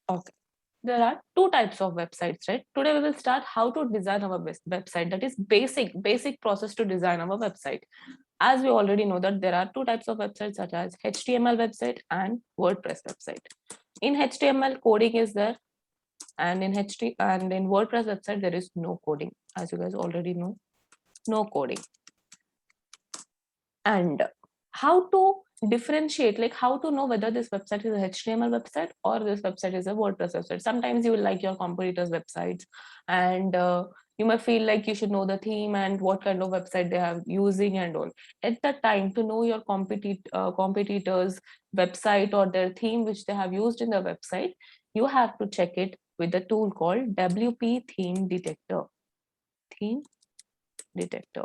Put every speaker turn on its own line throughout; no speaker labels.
Okay. There are two types of websites, right? Today we will start how to design our website. That is basic process to design our website. As we already know that there are two types of websites such as HTML website and WordPress website. In HTML, coding is there, and in WordPress website there is no coding, as you guys already know, no coding. And how to differentiate, like how to know whether this website is a HTML website or this website is a WordPress website. Sometimes you will like your competitors' websites, and you might feel like you should know the theme and what kind of website they are using and all. At that time, to know your competitors' website or their theme which they have used in the website, you have to check it with a tool called WP Theme Detector. Theme Detector.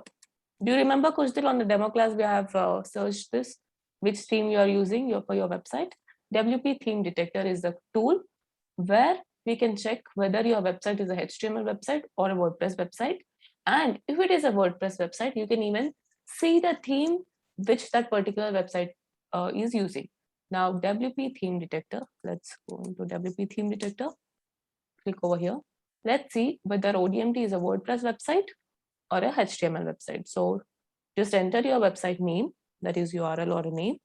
Do you remember, Kujal, on the demo class we have searched this, which theme you are using for your website? WP Theme Detector is the tool where we can check whether your website is a HTML website or a WordPress website. And if it is a WordPress website, you can even see the theme which that particular website is using. Now, WP Theme Detector, let's go into WP Theme Detector, click over here. Let's see whether ODMT is a WordPress website or a HTML website. So just enter your website name, that is URL or a name,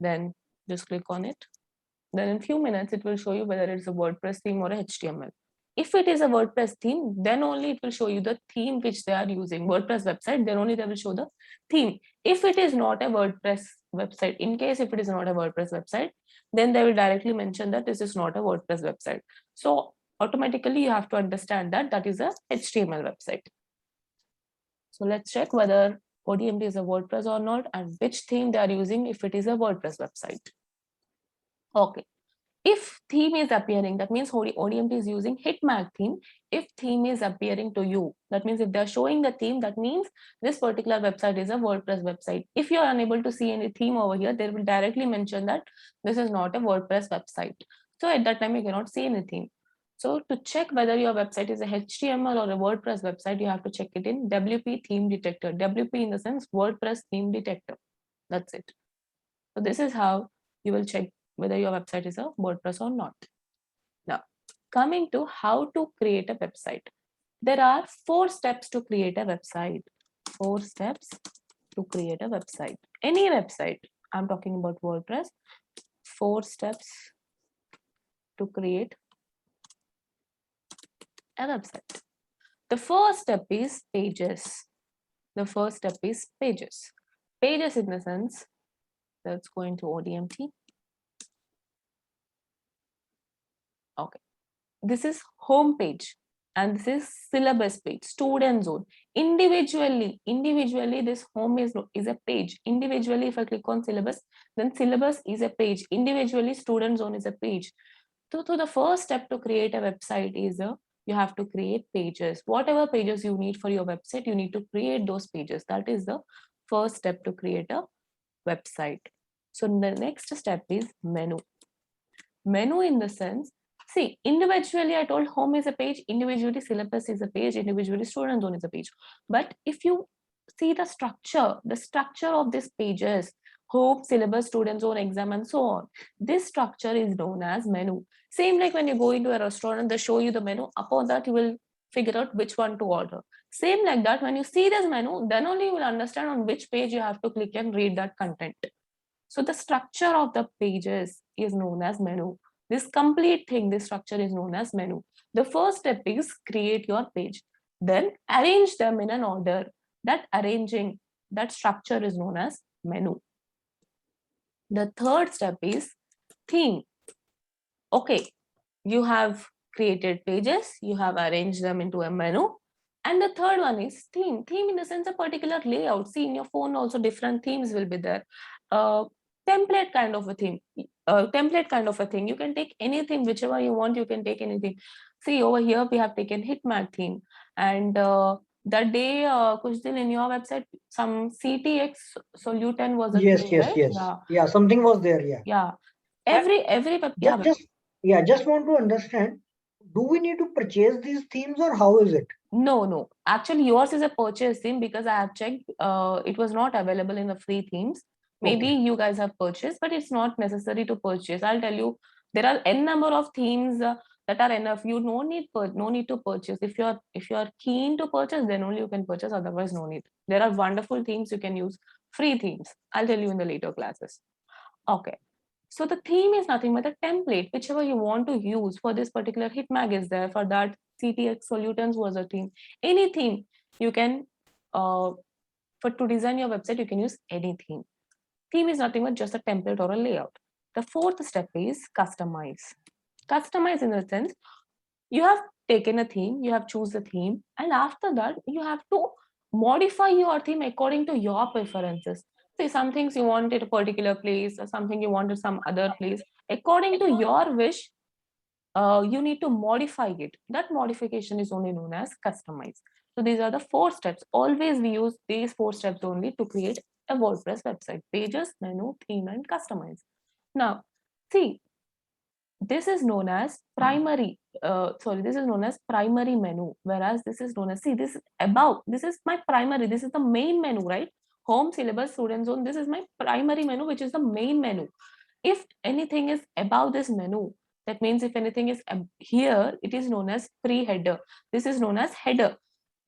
then just click on it. Then in few minutes, it will show you whether it's a WordPress theme or a HTML. If it is a WordPress theme, then only it will show you the theme which they are using. WordPress website, then only they will show the theme. If it is not a WordPress website, in case if it is not a WordPress website, then they will directly mention that this is not a WordPress website. So automatically you have to understand that that is a HTML website. So let's check whether ODMT is a WordPress or not and which theme they are using if it is a WordPress website. Okay. If theme is appearing, that means ODMT is using Hitmag theme. If theme is appearing to you, that means if they're showing the theme, that means this particular website is a WordPress website. If you're unable to see any theme over here, they will directly mention that this is not a WordPress website. So at that time, you cannot see anything. So to check whether your website is a HTML or a WordPress website, you have to check it in WP Theme Detector. WP in the sense WordPress Theme Detector. That's it. So this is how you will check whether your website is a WordPress or not. Now, coming to how to create a website. There are 4 steps to create a website. 4 steps to create a website. Any website, I'm talking about WordPress, 4 steps to create a website. The first step is pages. The first step is pages. Pages in the sense, let's go into ODMT. Okay. This is home page and this is syllabus page, student zone. Individually this home is a page. Individually, if I click on syllabus, then syllabus is a page. Individually, student zone is a page. So the first step to create a website is you have to create pages. Whatever pages you need for your website, you need to create those pages. That is the first step to create a website. So the next step is menu. Menu in the sense, see, individually I told home is a page, individually syllabus is a page, individually student zone is a page. But if you see the structure of these pages, home, syllabus, student zone, exam, and so on, this structure is known as menu. Same like when you go into a restaurant and they show you the menu, upon that you will figure out which one to order. Same like that, when you see this menu, then only you will understand on which page you have to click and read that content. So the structure of the pages is known as menu. This complete thing, this structure is known as menu. The first step is create your page. Then arrange them in an order. That arranging, that structure is known as menu. The third step is theme. Okay, you have created pages, you have arranged them into a menu. And the third one is theme. Theme in the sense a particular layout. See, in your phone also different themes will be there. Template kind of a theme. Template kind of a thing. You can take anything, whichever you want, you can take anything. See, over here we have taken Hitmag theme. And that day, Kujal, in your website, some CTX Solution was a
Yes,
theme,
yes,
right?
yes.
Yeah.
Yeah, something was there. Yeah.
Yeah.
And
Yeah.
just want to understand, do we need to purchase these themes or how is it?
No. Actually, yours is a purchase theme because I have checked. It was not available in the free themes. Maybe
Okay.
you guys have purchased, but it's not necessary to purchase. I'll tell you There are n number of themes that are enough. You no need to purchase. If you are keen to purchase, then only you can purchase. Otherwise, no need. There are wonderful themes you can use. Free themes. I'll tell you in the later classes. Okay. So the theme is nothing but a template, whichever you want to use. For this particular HitMag is there. For that, CTX Solutens was a theme. Any theme you can, to design your website, you can use any theme. Theme is nothing but just a template or a layout. The fourth step is customize. Customize in the sense, you have taken a theme, you have choose the theme, and after that, you have to modify your theme according to your preferences. Say some things you wanted a particular place, or something you wanted some other place. According to your wish, you need to modify it. That modification is only known as customize. So these are the 4 steps. Always we use these 4 steps only to create a WordPress website: pages, menu, theme, and customize. Now, see, this is known as primary. This is known as primary menu, whereas this is known as, see, this above. This is my primary. This is the main menu, right? Home, syllabus, student zone. This is my primary menu, which is the main menu. If anything is above this menu, that means if anything is here, it is known as pre-header. This is known as header.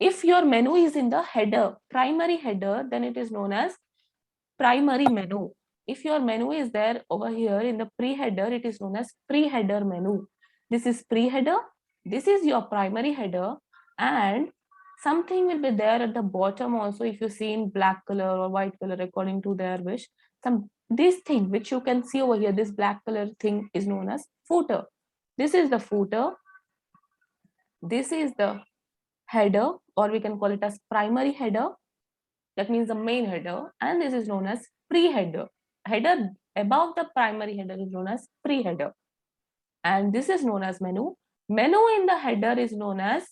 If your menu is in the header, primary header, then it is known as primary menu. If your menu is there over here in the pre-header, it is known as pre-header menu. This is pre-header. This is your primary header, and something will be there at the bottom also. If you see in black color or white color according to their wish, this thing which you can see over here, this black color thing is known as footer. This is the footer. This is the header, or we can call it as primary header. That means the main header, and this is known as pre-header. Header above the primary header is known as pre-header, and this is known as menu. Menu in the header is known as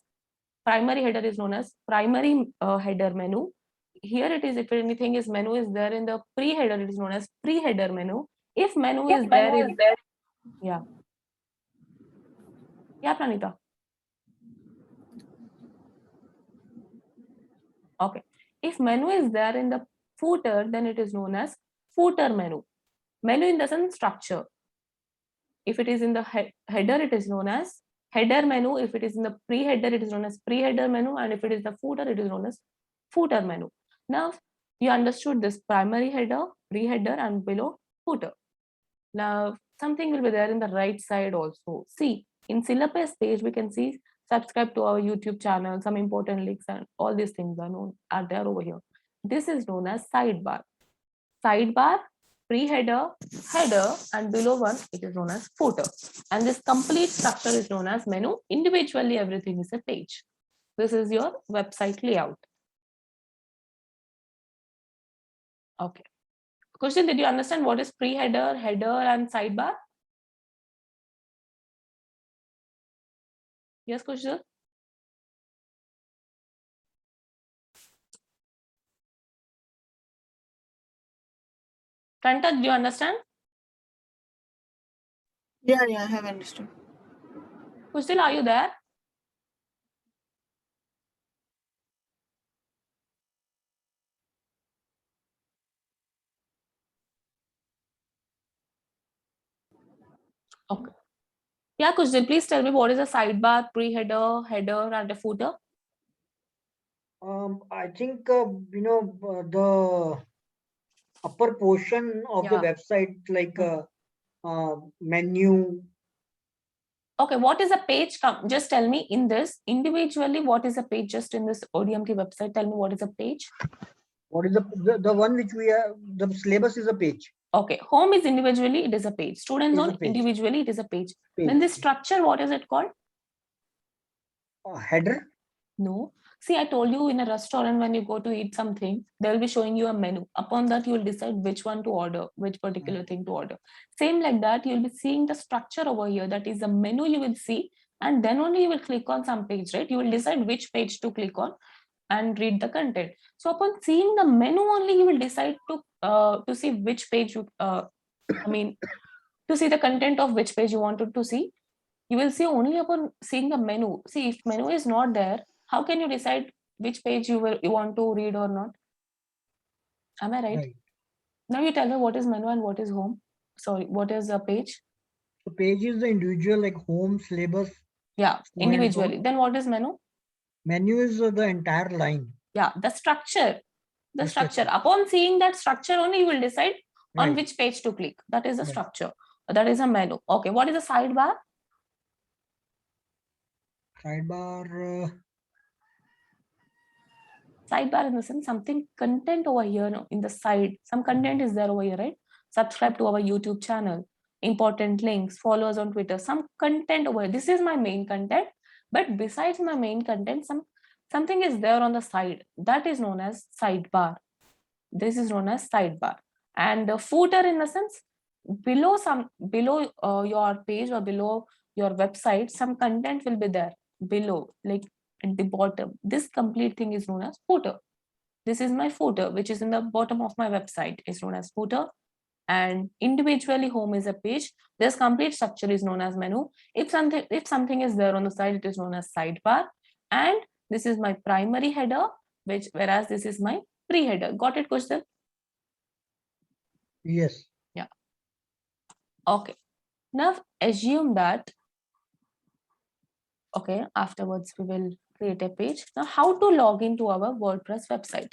primary header, is known as primary header menu. Here it is, if anything is menu is there in the pre-header, it is known as pre-header menu. If menu is there, yeah, Pranita. Okay. If menu is there in the footer, then it is known as footer menu. Menu in the sense structure. If it is in the header, it is known as header menu. If it is in the pre-header, it is known as pre-header menu. And if it is the footer, it is known as footer menu. Now, you understood this: primary header, pre-header, and below footer. Now, something will be there in the right side also. See, in syllabus page, we can see subscribe to our YouTube channel, some important links, and all these things are there over here. This is known as sidebar. Sidebar, pre-header, header, and below one, it is known as footer. And this complete structure is known as menu. Individually, everything is a page. This is your website layout. Okay. Question, did you understand what is pre-header, header, and sidebar? Yes, Kushal? Kanta, do you understand?
Yeah, I have understood.
Kushal, are you there? Okay. Yeah, Kushal, please tell me what is a sidebar, pre-header, header, and a footer?
I think the upper portion of the website, like menu.
Okay, what is a page? Just tell me in this individually, what is a page? Just in this ODMT website, tell me what is a page?
What is the one which we have? The syllabus is a page.
Okay, home is individually, it is a page. Student zone, individually, it is a page. Then this structure, what is it called?
Header?
No. See, I told you in a restaurant, when you go to eat something, they'll be showing you a menu. Upon that, you will decide which one to order, which particular thing to order. Same like that, you'll be seeing the structure over here. That is the menu you will see, and then only you will click on some page, right? You will decide which page to click on and read the content. So upon seeing the menu only, you will decide to see which page you, to see the content of which page you wanted to see. You will see only upon seeing the menu. See, if menu is not there, how can you decide which page you want to read or not? Am I right? Now you tell me what is menu and what is home. Sorry, what is a page?
So page is the individual like home, syllabus.
Yeah,
so and so.
individually. Then what is menu?
Menu is the entire line.
Yeah, the structure. The
The
structure.
structure.
Upon seeing that structure only, you will decide on
Right.
which page to click. That is the
Right.
structure. That is a menu. Okay, what is a sidebar?
Sidebar.
Sidebar in the sense something content over here no, in the side. Some content is there over here, right? Subscribe to our YouTube channel. Important links, follow us on Twitter. Some content over here. This is my main content. But besides my main content, something is there on the side. That is known as sidebar. This is known as sidebar. And the footer in the sense below your page or below your website, some content will be there below, like at the bottom. This complete thing is known as footer. This is my footer, which is in the bottom of my website, is known as footer. And individually home is a page. This complete structure is known as menu. If something is there on the side, it is known as sidebar. And this is my primary header, whereas this is my pre-header. Got it, Kushal?
Yes.
Yeah. Okay. Now assume that, okay, afterwards we will create a page. Now how to log into our WordPress website?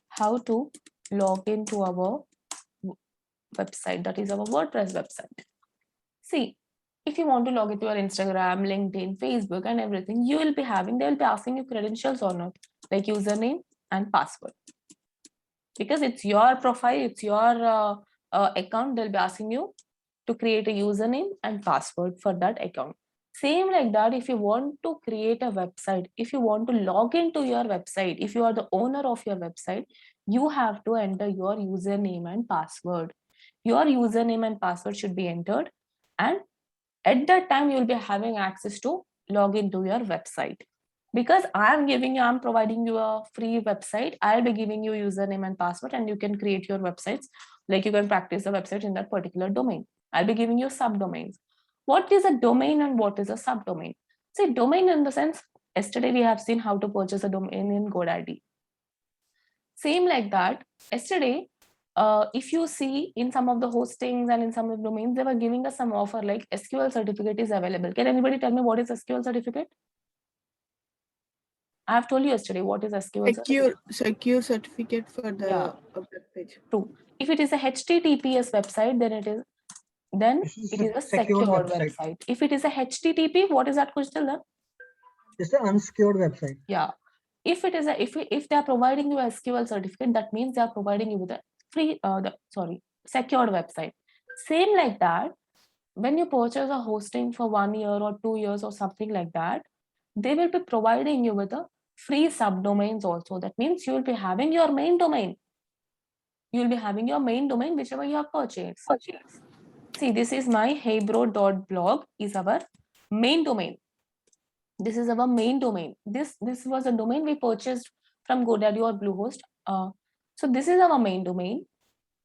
How to log into our website, that is our WordPress website. See, if you want to log into your Instagram, LinkedIn, Facebook and everything, they will be asking you credentials or not, like username and password. Because it's your profile, it's your account, they'll be asking you to create a username and password for that account. Same like that, if you want to create a website, if you want to log into your website, if you are the owner of your website, you have to enter your username and password. Your username and password should be entered, and at that time you will be having access to log into your website. Because I'm providing you a free website, I'll be giving you username and password, and you can create your websites, like you can practice the website in that particular domain. I'll be giving you subdomains. What is a domain and what is a subdomain? See, domain in the sense, yesterday we have seen how to purchase a domain in GoDaddy. Same like that, yesterday, if you see in some of the hostings and in some of the domains, they were giving us some offer like SQL certificate is available. Can anybody tell me what is SQL certificate? I have told you yesterday what is SQL certificate.
Secure certificate for the web page.
True. If it is a HTTPS website, then it is a secured website. If it is a HTTP, what is that, Kushal?
It's an unsecured website.
Yeah. If it is if they are providing you a SQL certificate, that means they are providing you with a secured website. Same like that, when you purchase a hosting for 1 year or 2 years or something like that, they will be providing you with a free subdomains also. That means you will be having your main domain. You will be having your main domain whichever you have purchased. See, this is my heybro.blog is our main domain. This is our main domain. This was a domain we purchased from GoDaddy or Bluehost. So this is our main domain.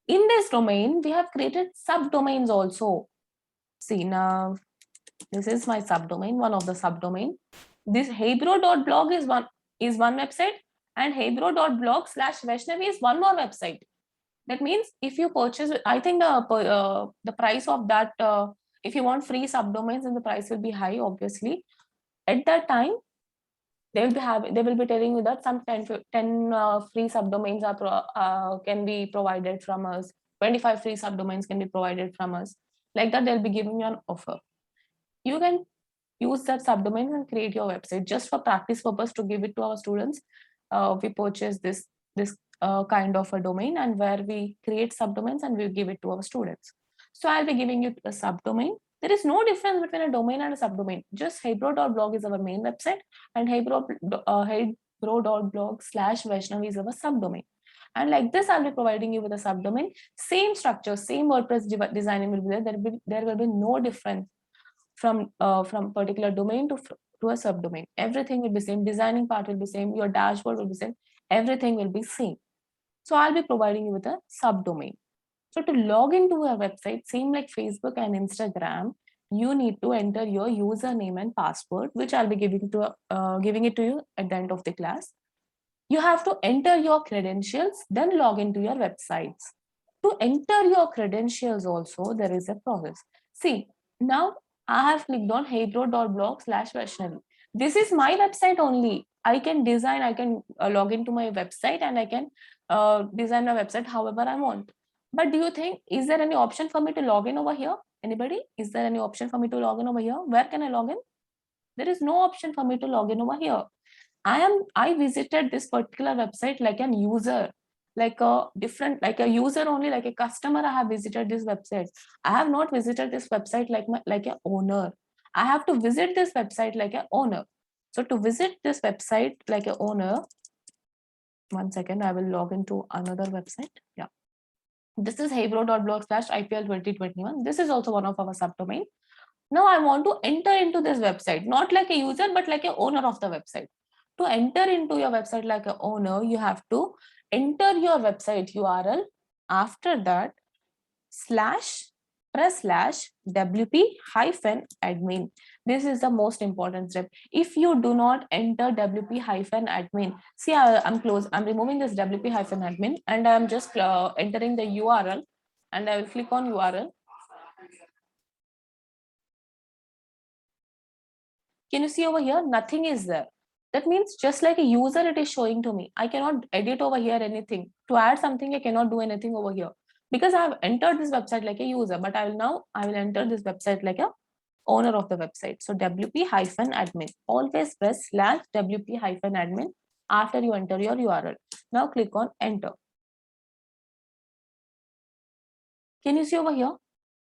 In this domain, we have created subdomains also. See, now this is my subdomain, one of the subdomain. This heybro.blog is one website, and heybro.blog/Vaishnavi is one more website. That means if you purchase, I think the price of that, if you want free subdomains, then the price will be high, obviously. At that time, they will be telling you that some 10 free subdomains can be provided from us. 25 free subdomains can be provided from us. Like that, they'll be giving you an offer. You can use that subdomain and create your website just for practice purpose to give it to our students. We purchase this kind of a domain, and where we create subdomains and we give it to our students. So I'll be giving you a subdomain. There is no difference between a domain and a subdomain. Just heybro.blog is our main website, and heybro.blog/Vaishnavi is our subdomain. And like this, I'll be providing you with a subdomain. Same structure, same WordPress design will be there. There will be no difference from particular domain to a subdomain. Everything will be same. Designing part will be same. Your dashboard will be same. Everything will be same. So I'll be providing you with a subdomain. So to log into a website, same like Facebook and Instagram, you need to enter your username and password, which I'll be giving it to you at the end of the class. You have to enter your credentials, then log into your websites. To enter your credentials also, there is a process. See, Now I have clicked on heybro.blog/Vaishnavi. This is my website only. I can design, I can log into my website and I can design my website however I want. But do you think, is there any option for me to log in over here? Anybody? Is there any option for me to log in over here? Where can I log in? There is no option for me to log in over here. I visited this particular website like an user, like a user only, like a customer. I have visited this website. I have not visited this website like an owner. I have to visit this website like an owner. So to visit this website like an owner, 1 second, I will log into another website. Yeah. This is heybro.blog/IPL 2021. This is also one of our subdomain. Now I want to enter into this website, not like a user, but like a owner of the website. To enter into your website like an owner, you have to enter your website URL. After that, press /wp-admin. This is the most important step. If you do not enter wp-admin, see, I'm removing this wp-admin and I'm just entering the URL, and I will click on URL. Can you see over here? Nothing is there. That means just like a user, it is showing to me. I cannot edit over here anything. To add something, I cannot do anything over here because I have entered this website like a user, but I will enter this website like a owner of the website. So wp-admin. Always press /wp-admin after you enter your URL. Now click on enter. Can you see over here?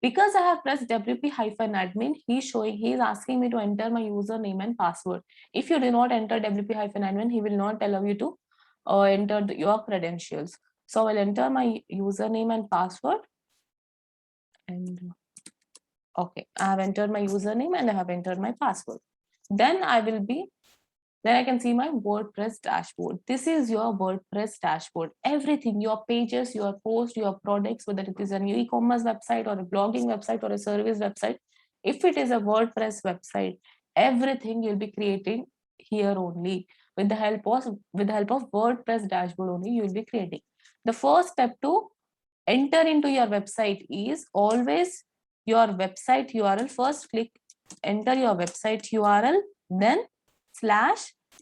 Because I have pressed wp-admin, he is asking me to enter my username and password. If you do not enter wp-admin, he will not allow you to enter your credentials. So I'll enter my username and password. And okay, I have entered my username and I have entered my password. Then I can see my WordPress dashboard. This is your WordPress dashboard. Everything, your pages, your posts, your products, whether it is an e-commerce website or a blogging website or a service website. If it is a WordPress website, everything you'll be creating here only. With the help of WordPress dashboard only, you'll be creating. The first step to enter into your website is always your website URL. First click enter your website URL, then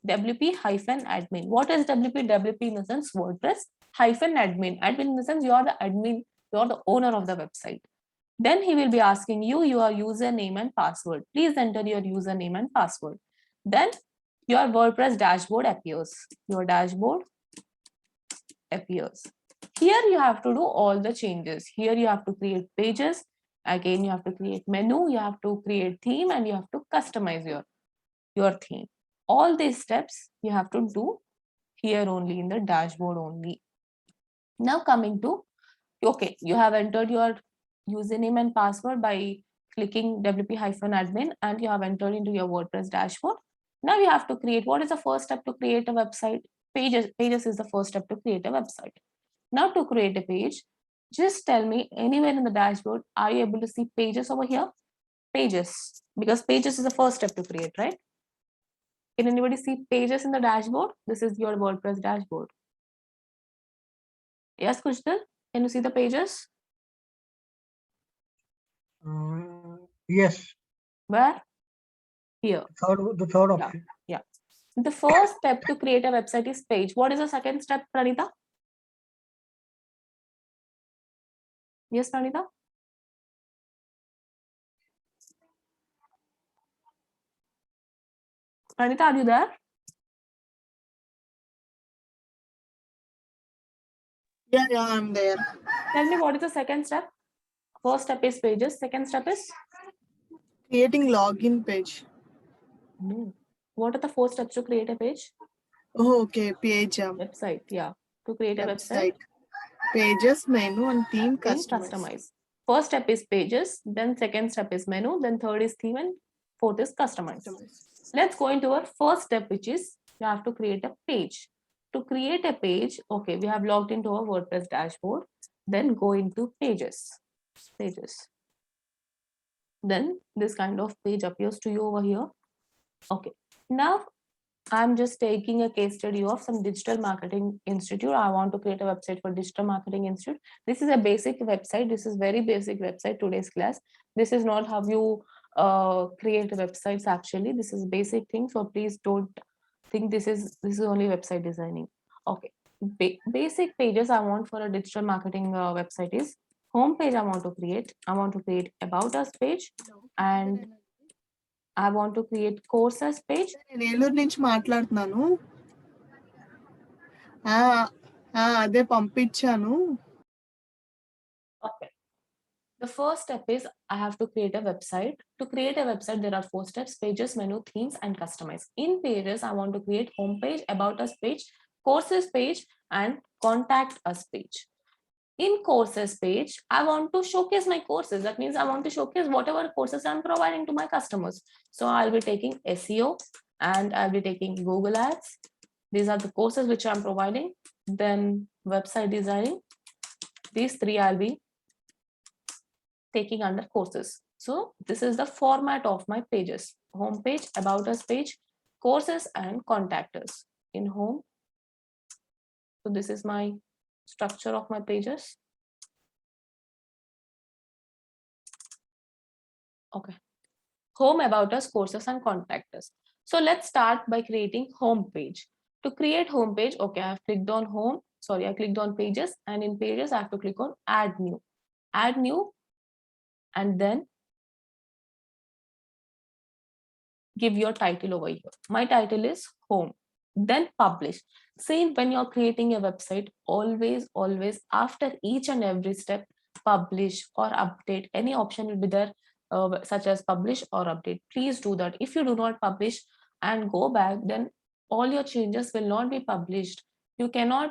/wp-admin. What is WP? WP in the sense WordPress-admin. Admin in the sense you are the admin, you are the owner of the website. Then he will be asking you your username and password. Please enter your username and password. Then your WordPress dashboard appears. Your dashboard appears. Here you have to do all the changes. Here you have to create pages. Again, you have to create menu, you have to create theme, and you have to customize your theme. All these steps you have to do here only in the dashboard only. Now coming to, okay, you have entered your username and password by clicking wp-admin and you have entered into your WordPress dashboard. Now you have to create, what is the first step to create a website? Pages is the first step to create a website. Now to create a page, just tell me anywhere in the dashboard, are you able to see pages over here? Pages, because pages is the first step to create, right? Can anybody see pages in the dashboard? This is your WordPress dashboard. Yes, Kushal, can you see the pages?
Yes.
Where? Here.
The third option.
Yeah. The first step to create a website is page. What is the second step, Pranita? Yes, Pranita? Pranita, are you there?
Yeah, I'm there.
Tell me what is the second step? First step is pages. Second step is?
Creating login page.
What are the 4 steps to create a page?
Oh, okay. Page.
Website, yeah. To create a website.
Pages, menu, and theme customize.
First step is pages, then second step is menu, then third is theme, and fourth is customize. Let's go into our first step, which is you have to create a page. To create a page, okay, we have logged into our WordPress dashboard, then go into pages. Then this kind of page appears to you over here. Okay, now I'm just taking a case study of some digital marketing institute. I want to create a website for digital marketing institute. This is a basic website. This is very basic website, today's class. This is not how you create websites actually. This is basic thing. So please don't think this is only website designing. Okay. Basic pages I want for a digital marketing website is home page I want to create. I want to create about us page and I want to create courses page.
నేను ఏలూరు నుంచి మాట్లాడుతున్నాను. అదే పంపించాను.
Okay. The first step is I have to create a website. To create a website, there are 4 steps: pages, menu, themes, and customize. In pages, I want to create home page, about us page, courses page, and contact us page. In courses page, I want to showcase my courses. That means I want to showcase whatever courses I'm providing to my customers. So I'll be taking SEO and I'll be taking Google Ads. These are the courses which I'm providing. Then website designing. These 3 I'll be taking under courses. So this is the format of my pages: home page, about us page, courses, and contact us. In home, so this is my structure of my pages. Okay, home, about us, courses, and contact us. So let's start by creating home page. To create home page, okay, I have clicked on home. Sorry, I clicked on pages, and in pages I have to click on add new. Add new, and then give your title over here. My title is home. Then publish. See, when you're creating a website, always after each and every step, publish or update. Any option will be there, such as publish or update. Please do that. If you do not publish and go back, then all your changes will not be published. You cannot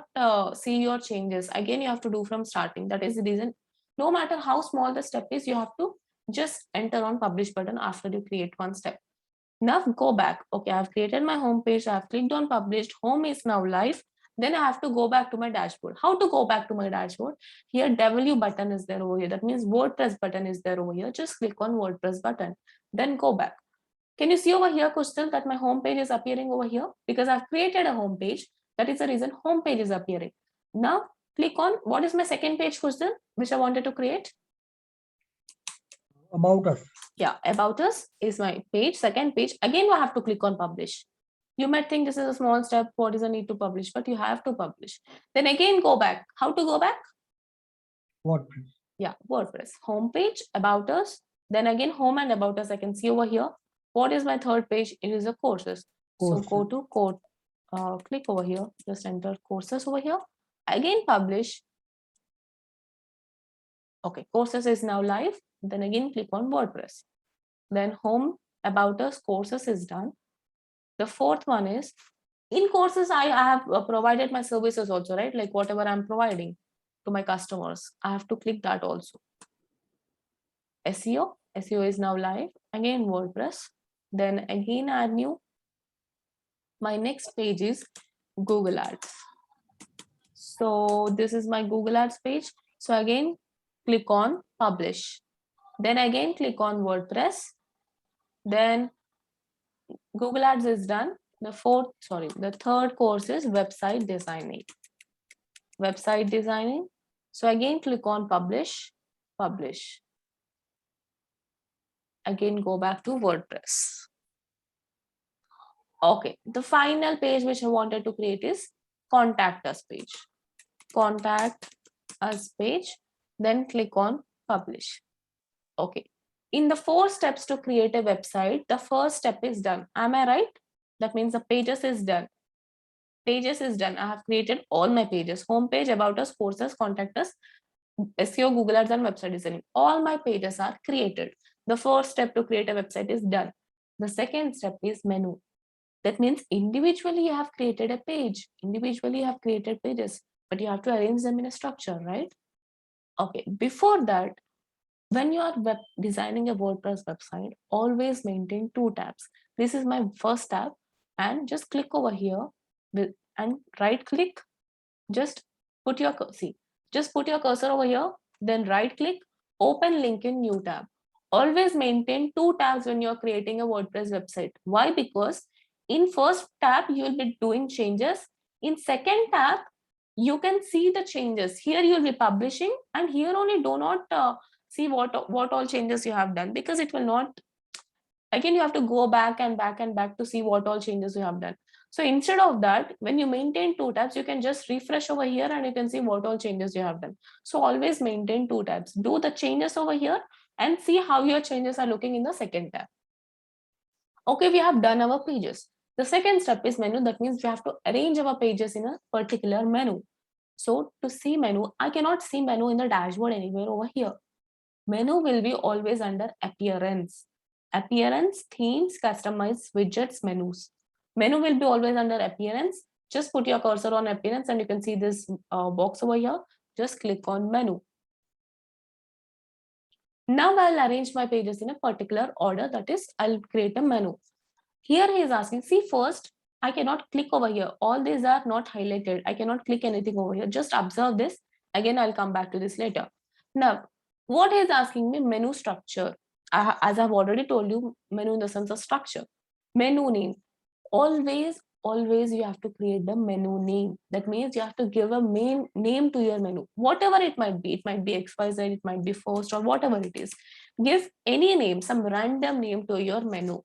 see your changes. Again, you have to do from starting. That is the reason. No matter how small the step is, you have to just enter on publish button after you create one step. Now go back. Okay, I've created my home page. I've clicked on published. Home is now live. Then I have to go back to my dashboard. How to go back to my dashboard? Here, W button is there over here. That means WordPress button is there over here. Just click on WordPress button. Then go back. Can you see over here, Kustal, that my home page is appearing over here? Because I've created a home page. That is the reason home page is appearing. Now click on, what is my second page, Kustal, which I wanted to create?
About us.
Yeah, about us is my page. Second page, again, I have to click on publish. You might think this is a small step. What is the need to publish? But you have to publish. Then again, go back. How to go back?
WordPress.
Yeah, WordPress. Home page, about us. Then again, home and about us. I can see over here. What is my third page? It is a courses. So go to code. Click over here. Just enter courses over here. Again, publish. Okay, courses is now live. Then again, click on WordPress. Then home, about us, courses is done. The fourth one is, in courses, I have provided my services also, right? Like whatever I'm providing to my customers, I have to click that also. SEO is now live. Again, WordPress. Then again, add new. My next page is Google Ads. So this is my Google Ads page. So again, click on publish. Then again, click on WordPress. Then Google Ads is done. The third course is website designing. Website designing. So again, click on publish. Again, go back to WordPress. Okay, the final page which I wanted to create is contact us page. Contact us page. Then click on publish. Okay. In the 4 steps to create a website, the first step is done. Am I right? That means the pages is done. Pages is done. I have created all my pages: home page, about us, courses, contact us, SEO, Google Ads, and website designing. All my pages are created. The first step to create a website is done. The second step is menu. That means individually you have created a page. Individually you have created pages, but you have to arrange them in a structure, right? Okay. Before that, when you are designing a WordPress website, always maintain 2 tabs. This is my first tab, and just click over here and right click. Just put your cursor over here, then right click, open link in new tab. Always maintain 2 tabs when you're creating a WordPress website. Why? Because in first tab, you will be doing changes. In second tab, you can see the changes. Here you will be publishing, and here only do not see what all changes you have done, because it will not, again you have to go back and back and back to see what all changes you have done. So instead of that, when you maintain 2 tabs, you can just refresh over here and you can see what all changes you have done. So always maintain 2 tabs. Do the changes over here and see how your changes are looking in the second tab. Okay, we have done our pages. The second step is menu. That means we have to arrange our pages in a particular menu. So to see menu, I cannot see menu in the dashboard anywhere over here. Menu will be always under appearance. Appearance, themes, customize, widgets, menus. Menu will be always under appearance. Just put your cursor on appearance and you can see this box over here. Just click on menu. Now I'll arrange my pages in a particular order. That is, I'll create a menu. Here he is asking, see, first, I cannot click over here. All these are not highlighted. I cannot click anything over here. Just observe this. Again, I'll come back to this later. Now, what he is asking me, menu structure. As I've already told you, menu in the sense of structure. Menu name. Always you have to create the menu name. That means you have to give a main name to your menu. Whatever it might be XYZ, it might be first, or whatever it is. Give any name, some random name to your menu.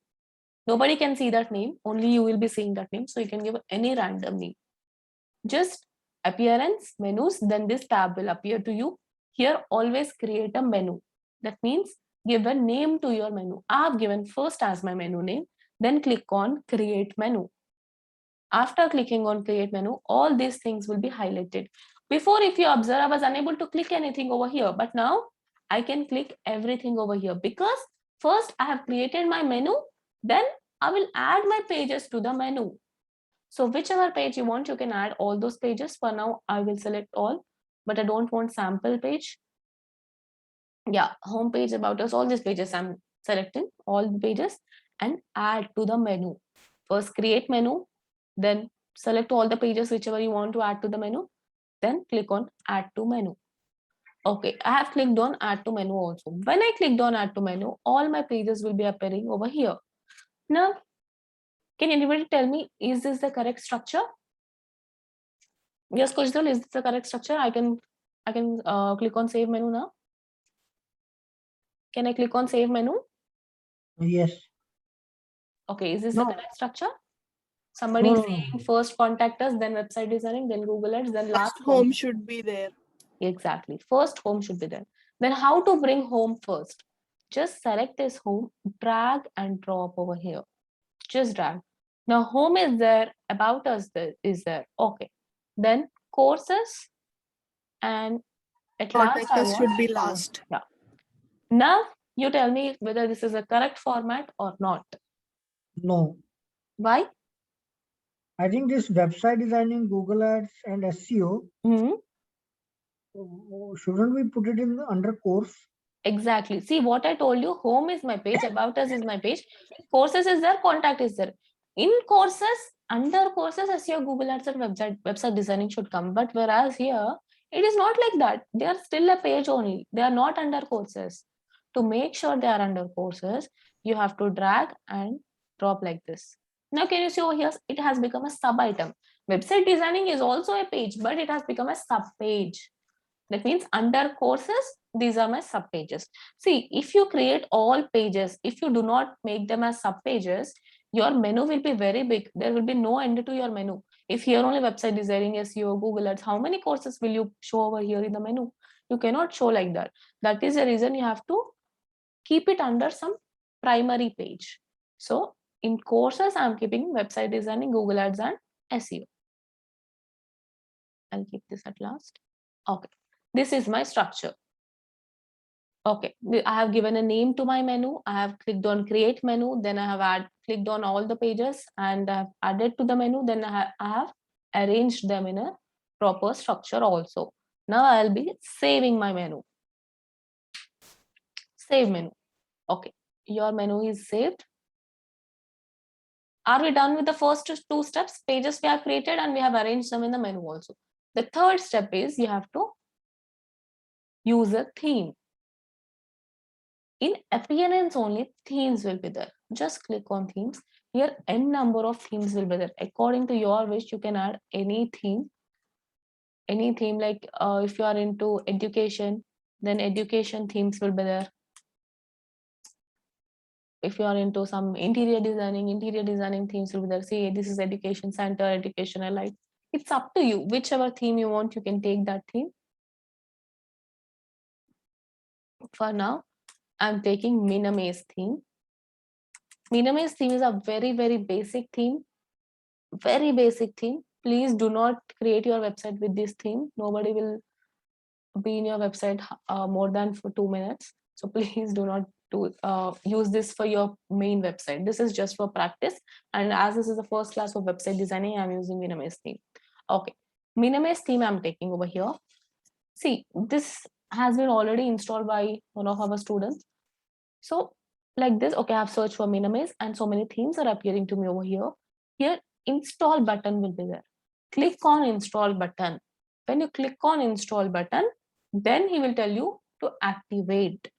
Nobody can see that name, only you will be seeing that name. So you can give any random name. Just appearance, menus, then this tab will appear to you. Here, always create a menu. That means give a name to your menu. I have given first as my menu name, then click on create menu. After clicking on create menu, all these things will be highlighted. Before, if you observe, I was unable to click anything over here, but now I can click everything over here because first I have created my menu, then I will add my pages to the menu. So whichever page you want, you can add all those pages. For now, I will select all, but I don't want sample page. Yeah, home page, about us, all these pages I'm selecting, all the pages, and add to the menu. First create menu, then select all the pages whichever you want to add to the menu, then click on add to menu. Okay, I have clicked on add to menu also. When I clicked on add to menu, all my pages will be appearing over here. Now, can anybody tell me, is this the correct structure? Yes, Coach Dhul, is this the correct structure? I can click on save menu now. Can I click on save menu?
Yes.
Okay, is this
No.
the correct structure? Somebody
No.
saying first contact us, then website designing, then Google Ads, then last
home should be there.
Exactly. First home should be there. Then how to bring home first? Just select this home, drag and drop over here. Just drag. Now home is there, about us is there. Okay. Then courses, and at
Contact
last
us should be last.
Yeah. Now you tell me whether this is a correct format or not.
No.
Why?
I think this website designing, Google Ads and SEO, shouldn't we put it in under course?
Exactly. See what I told you, home is my page, about us is my page, courses is there, contact is there. In courses, under courses, SEO, Google Ads and website designing should come. But whereas here, it is not like that. They are still a page only. They are not under courses. To make sure they are under courses, you have to drag and drop like this. Now, can you see over here? It has become a sub item. Website designing is also a page, but it has become a sub page. That means under courses, these are my sub pages. See, if you create all pages, if you do not make them as sub pages, your menu will be very big. There will be no end to your menu. If here only website designing, SEO, Google Ads, how many courses will you show over here in the menu? You cannot show like that. That is the reason you have to keep it under some primary page. So in courses, I'm keeping website designing, Google Ads and SEO. I'll keep this at last. Okay. This is my structure. Okay, I have given a name to my menu. I have clicked on create menu. Then I have clicked on all the pages and I have added to the menu. Then I have arranged them in a proper structure also. Now I'll be saving my menu. Save menu. Okay, your menu is saved. Are we done with the first 2 steps? Pages we have created and we have arranged them in the menu also. The third step is you have to use a theme. In appearance only, themes will be there. Just click on themes. Here, n number of themes will be there. According to your wish, you can add any theme. Any theme, like if you are into education, then education themes will be there. If you are into some interior designing themes will be there. See, this is education center, educational light. It's up to you. Whichever theme you want, you can take that theme. For now, I'm taking Minamaze theme. Minamaze theme is a very, very basic theme. Very basic theme. Please do not create your website with this theme. Nobody will be in your website more than for 2 minutes. So please do not use this for your main website. This is just for practice. And as this is the first class of website designing, I'm using Minamaze theme. Okay, Minamaze theme I'm taking over here. See, this has been already installed by one of our students. So like this, okay, I've searched for Minamaze and so many themes are appearing to me over here. Here, install button will be there. Click on install button. When you click on install button, then he will tell you to activate.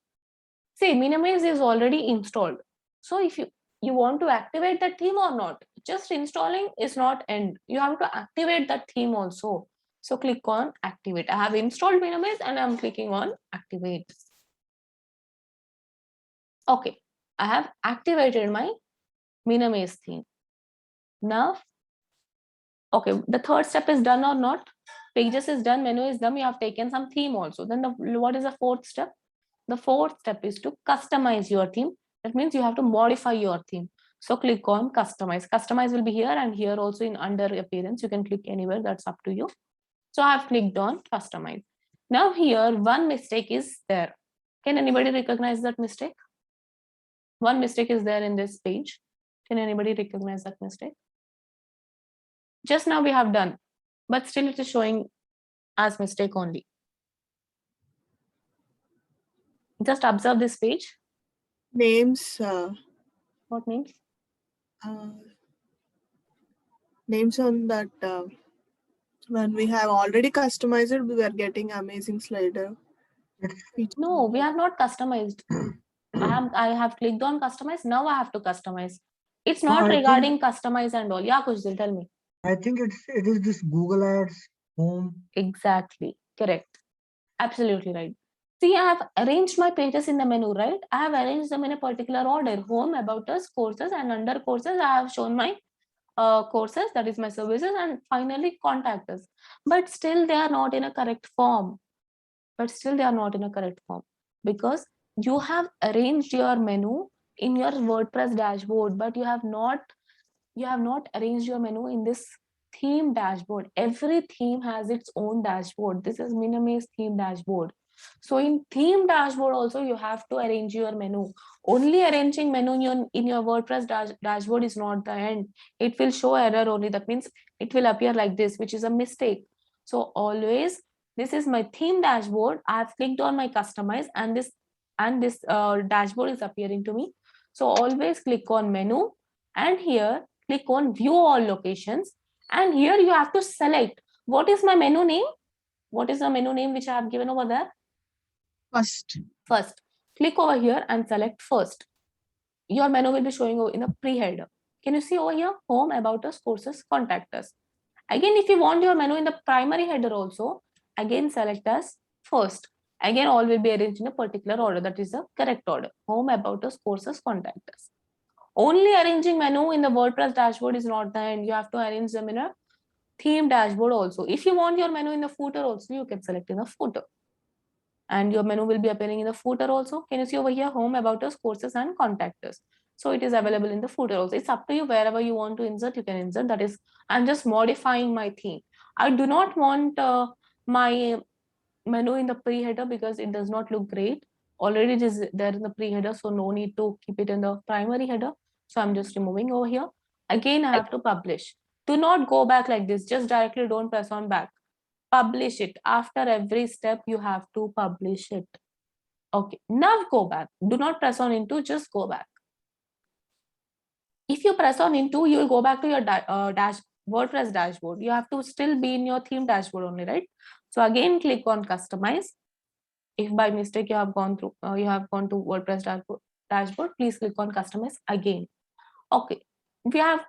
See, Minamaze is already installed. So if you want to activate that theme or not, just installing is not end. You have to activate that theme also. So click on activate. I have installed Minamaze and I'm clicking on activate. Okay, I have activated my Minamaze theme. Now, okay, the third step is done or not? Pages is done, menu is done, you have taken some theme also. Then what is the fourth step? The fourth step is to customize your theme. That means you have to modify your theme. So click on customize. Customize will be here and here also in under appearance. You can click anywhere, that's up to you. So I have clicked on customize. Now here one mistake is there. Can anybody recognize that mistake? One mistake is there in this page. Can anybody recognize that mistake? Just now we have done, but still it is showing as mistake only. Just observe this page.
Names.
What names?
Names on that. When we have already customized it, we are getting amazing slider.
No, we have not customized. I have clicked on customize. Now I have to customize. It's not regarding customize and all. Yeah, Kujal, tell me.
I think it is this Google Ads home.
Exactly. Correct. Absolutely right. See, I have arranged my pages in the menu, right? I have arranged them in a particular order. Home, about us, courses, and under courses, I have shown my courses, that is my services, and finally contact us. But still they are not in a correct form. Because you have arranged your menu in your WordPress dashboard, but you have not arranged your menu in this theme dashboard. Every theme has its own dashboard. This is Minamaze theme dashboard. So in theme dashboard also you have to arrange your menu. Only arranging menu in your WordPress dashboard is not the end. It will show error only. That means it will appear like this, which is a mistake. So always, this is my theme dashboard. I have clicked on my customize and this dashboard is appearing to me. So always click on menu and here click on view all locations, and here you have to select what is my menu name. What is the menu name which I have given over there? First. Click over here and select first. Your menu will be showing in the pre-header. Can you see over here? Home, about us, courses, contact us. Again, if you want your menu in the primary header also, again select as first. Again, all will be arranged in a particular order. That is the correct order. Home, about us, courses, contact us. Only arranging menu in the WordPress dashboard is not the end. You have to arrange them in a theme dashboard also. If you want your menu in the footer also, you can select in the footer. And your menu will be appearing in the footer also. Can you see over here? Home, about us, courses, and contact us. So it is available in the footer also. It's up to you. Wherever you want to insert, you can insert. That is, I'm just modifying my theme. I do not want my menu in the pre-header because it does not look great. Already it is there in the pre-header, so no need to keep it in the primary header. So I'm just removing over here. Again, I have to publish. Do not go back like this. Just directly don't press on back. Publish it. After every step, you have to publish it. Okay, now go back. Do not press on into, just go back. If you press on into, you will go back to your WordPress dashboard. You have to still be in your theme dashboard only, right? So again, click on customize. If by mistake you have gone to WordPress dashboard, please click on customize again. Okay, we have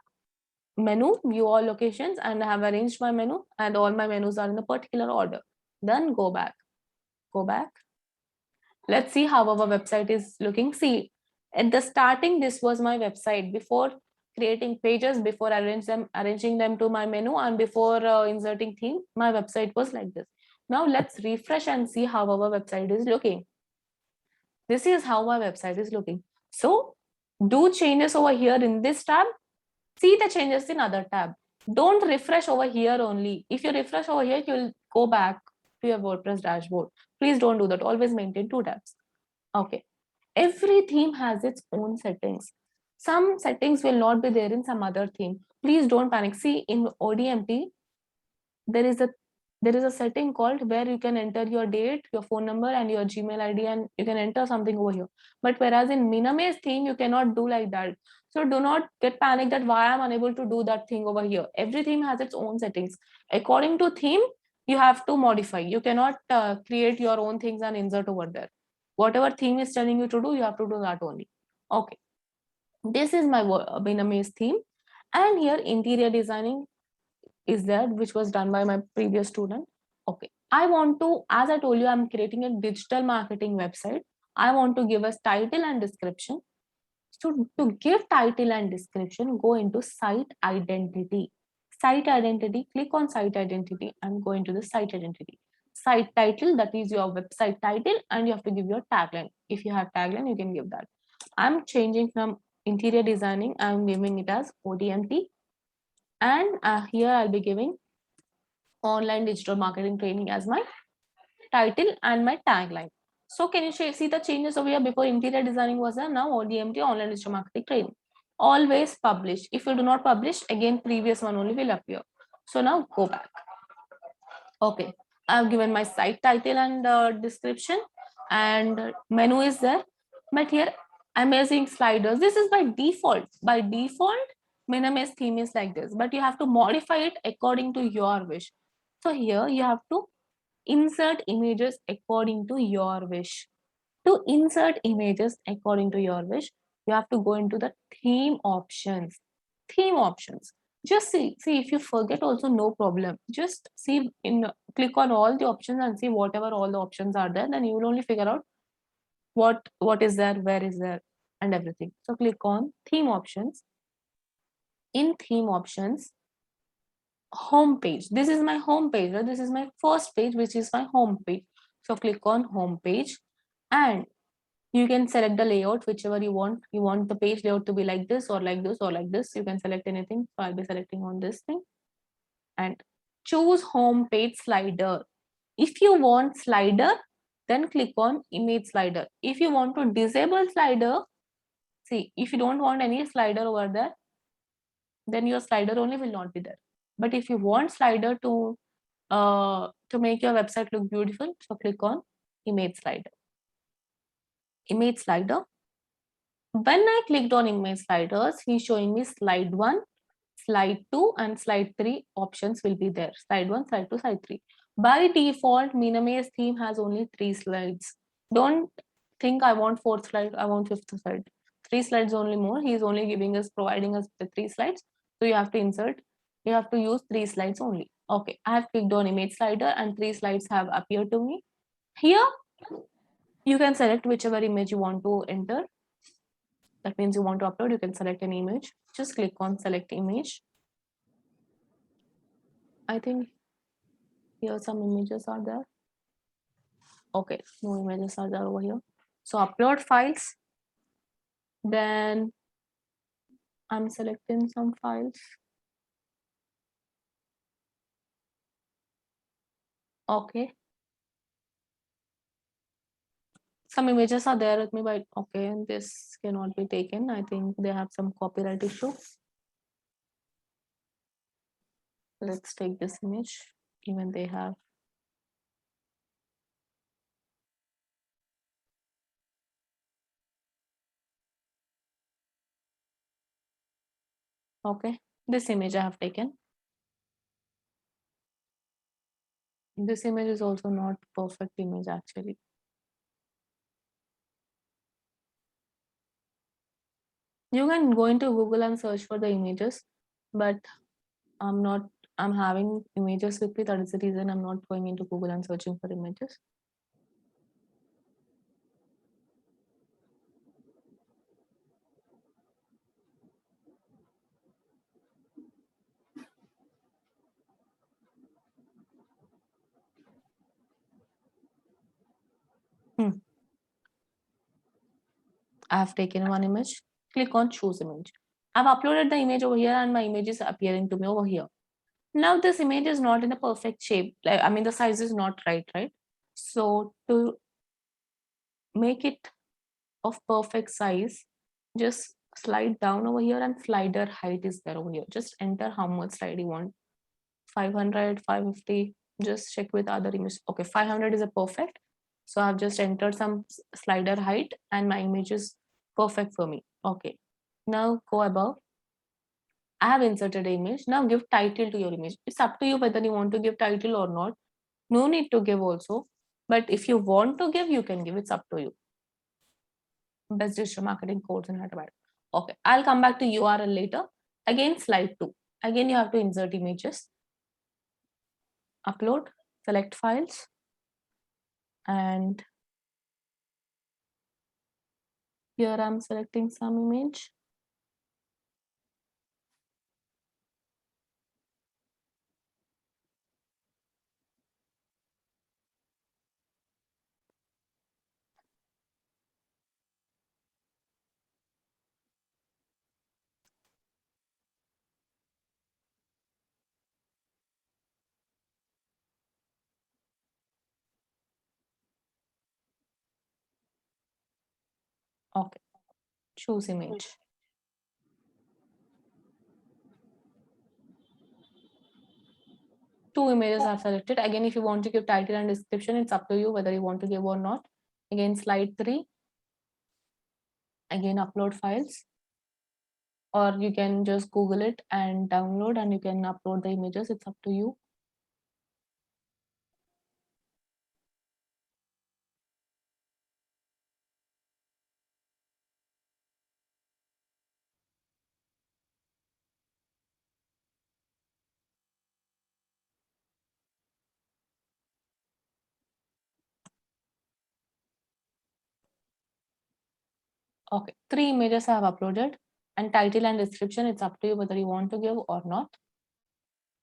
menu, view all locations, and I have arranged my menu, and all my menus are in a particular order. Then go back. Let's see how our website is looking. See, at the starting, this was my website before creating pages, before arranging them to my menu, and before inserting theme. My website was like this. Now let's refresh and see how our website is looking. This is how my website is looking. So do changes over here in this tab. See the changes in other tab. Don't refresh over here only. If you refresh over here, you'll go back to your WordPress dashboard. Please don't do that. Always maintain 2 tabs. Okay. Every theme has its own settings. Some settings will not be there in some other theme. Please don't panic. See, in ODMT, there is a setting called where you can enter your date, your phone number, and your Gmail ID, and you can enter something over here. But whereas in Minamaze theme, you cannot do like that. So do not get panicked that why I'm unable to do that thing over here. Every theme has its own settings. According to theme, you have to modify. You cannot create your own things and insert over there. Whatever theme is telling you to do, you have to do that only. Okay. This is my Minamaze theme. And here interior designing is there, which was done by my previous student. Okay. I want to, as I told you, I'm creating a digital marketing website. I want to give us title and description. So to give title and description, go into site identity. Site identity, click on site identity and go into the site identity. Site title, that is your website title, and you have to give your tagline. If you have tagline, you can give that. I'm changing from interior designing, I'm giving it as ODMT. And here I'll be giving online digital marketing training as my title and my tagline. So can you see the changes over here? Before interior designing was there, now ODMT, online digital marketing training. Always publish. If you do not publish, again previous one only will appear. So now go back. Okay, I've given my site title and description, and menu is there. But here amazing sliders. This is by default. By default, Minamaze theme is like this, but you have to modify it according to your wish. So here you have to insert images according to your wish. To insert images according to your wish, you have to go into the theme options. Theme options. Just see if you forget also, no problem. Just see click on all the options and see whatever all the options are there. Then you will only figure out what is there, where is there, and everything. So click on theme options. In theme options, home page. This is my home page. Right? This is my first page, which is my home page. So click on home page, and you can select the layout whichever you want. You want the page layout to be like this or like this or like this. You can select anything. So I'll be selecting on this thing and choose home page slider. If you want slider, then click on image slider. If you want to disable slider, see, if you don't want any slider over there, then your slider only will not be there. But if you want slider to make your website look beautiful, so click on image slider. Image slider. When I clicked on image sliders, he's showing me slide 1, slide 2, and slide 3 options will be there. Slide 1, slide 2, slide 3. By default, Minamaze theme has only 3 slides. Don't think I want 4th slide, I want 5th slide. 3 slides only more. He's only providing us the 3 slides. So you have to use 3 slides only. Okay, I have clicked on image slider and 3 slides have appeared to me. Here, you can select whichever image you want to enter. That means you want to upload, you can select an image. Just click on select image. I think here some images are there. Okay, no images are there over here. So upload files. Then I'm selecting some files. Okay. Some images are there with me, but okay, this cannot be taken. I think they have some copyright issue. Let's take this image. Even they have. Okay, this image I have taken. This image is also not perfect image actually. You can go into Google and search for the images, but I'm having images with me. That is the reason I'm not going into Google and searching for images. I have taken one image. Click on choose image. I've uploaded the image over here and my image is appearing to me over here. Now this image is not in a perfect shape. Like, I mean, the size is not right? So to make it of perfect size, just slide down over here and slider height is there over here. Just enter how much slide you want. 500, 550. Just check with other images. Okay, 500 is a perfect. So I've just entered some slider height and my image is perfect for me. Okay, now go above. I have inserted an image. Now give title to your image. It's up to you whether you want to give title or not. No need to give also. But if you want to give, you can give. It's up to you. Best digital marketing course in Hyderabad. Okay, I'll come back to URL later. Again, slide 2. Again, you have to insert images. Upload, select files. And here I'm selecting some image. Okay, choose image. Two images are selected. Again, if you want to give title and description, it's up to you whether you want to give or not. Again, slide 3. Again, upload files. Or you can just Google it and download and you can upload the images. It's up to you. Okay, 3 images I have uploaded and title and description. It's up to you whether you want to give or not.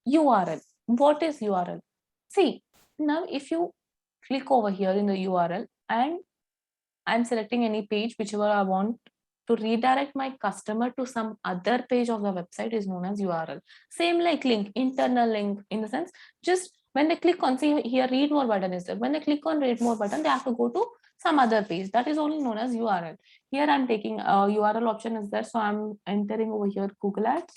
URL. What is URL? See, now if you click over here in the URL and I'm selecting any page, whichever I want to redirect my customer to some other page of the website is known as URL. Same like link, internal link in the sense, just when they click on, see here, read more button is there. When they click on read more button, they have to go to some other page. That is only known as URL. Here I'm taking a URL option is there. So I'm entering over here Google Ads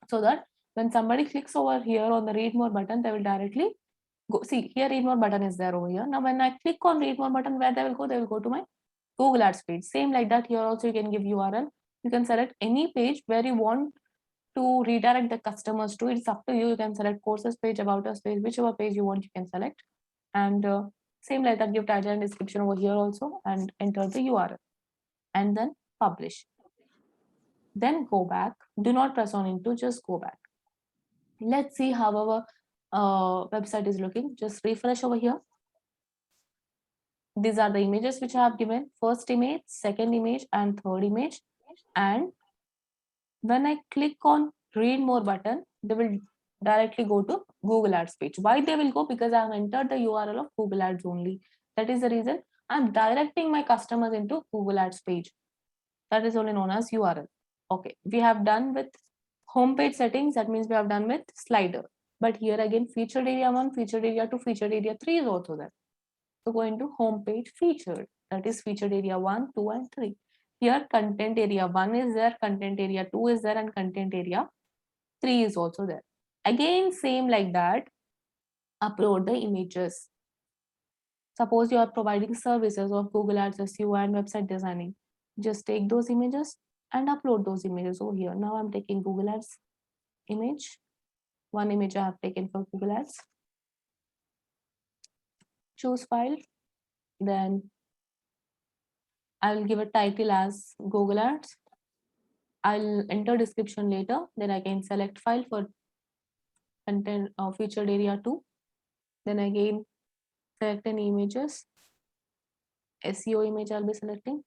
so that when somebody clicks over here on the read more button, they will directly go. See here, read more button is there over here. Now when I click on read more button, where they will go? They will go to my Google Ads page. Same like that, here also you can give URL. You can select any page where you want to redirect the customers to. It's up to you. You can select courses page, about us page, whichever page you want, you can select. And same like that, give title and description over here also and enter the URL and then publish. Then go back. Do not press on into, just go back. Let's see how our website is looking. Just refresh over here. These are the images which I have given. First image, second image, and third image. And when I click on read more button, they will directly go to Google Ads page. Why they will go? Because I have entered the URL of Google Ads only. That is the reason I'm directing my customers into Google Ads page. That is only known as URL. Okay, we have done with homepage settings. That means we have done with slider. But here again, featured area 1, featured area 2, featured area 3 is also there. So go into homepage featured. That is featured area 1, 2, and 3. Here content area 1 is there, content area 2 is there, and content area 3 is also there. Again, same like that, upload the images. Suppose you are providing services of Google Ads, SEO, and website designing. Just take those images and upload those images over here. Now I'm taking Google Ads image. One image I have taken for Google Ads. Choose file. Then I will give a title as Google Ads. I'll enter description later. Then I can select file for content featured area 2. Then again select an images. SEO image I'll be selecting.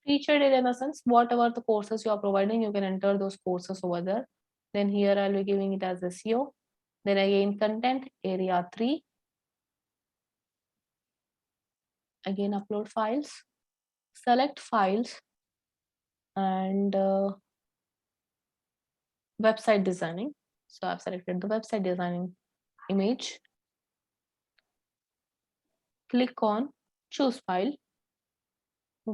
Featured area in the sense, whatever the courses you are providing, you can enter those courses over there. Then here I'll be giving it as SEO. Then again content area 3. Again upload files. Select files and website designing. So I've selected the website designing image. Click on choose file.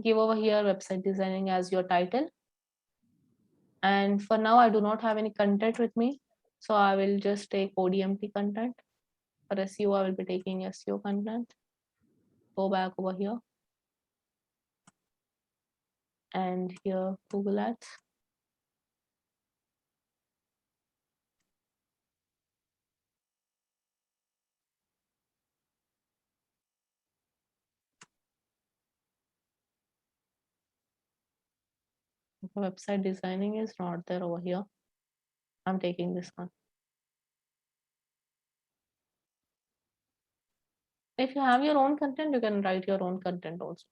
Give over here website designing as your title. And for now I do not have any content with me, so I will just take ODMT content. For SEO I will be taking SEO content. Go back over here and here Google Ads. The website designing is not there over here. I'm taking this one. If you have your own content, you can write your own content also.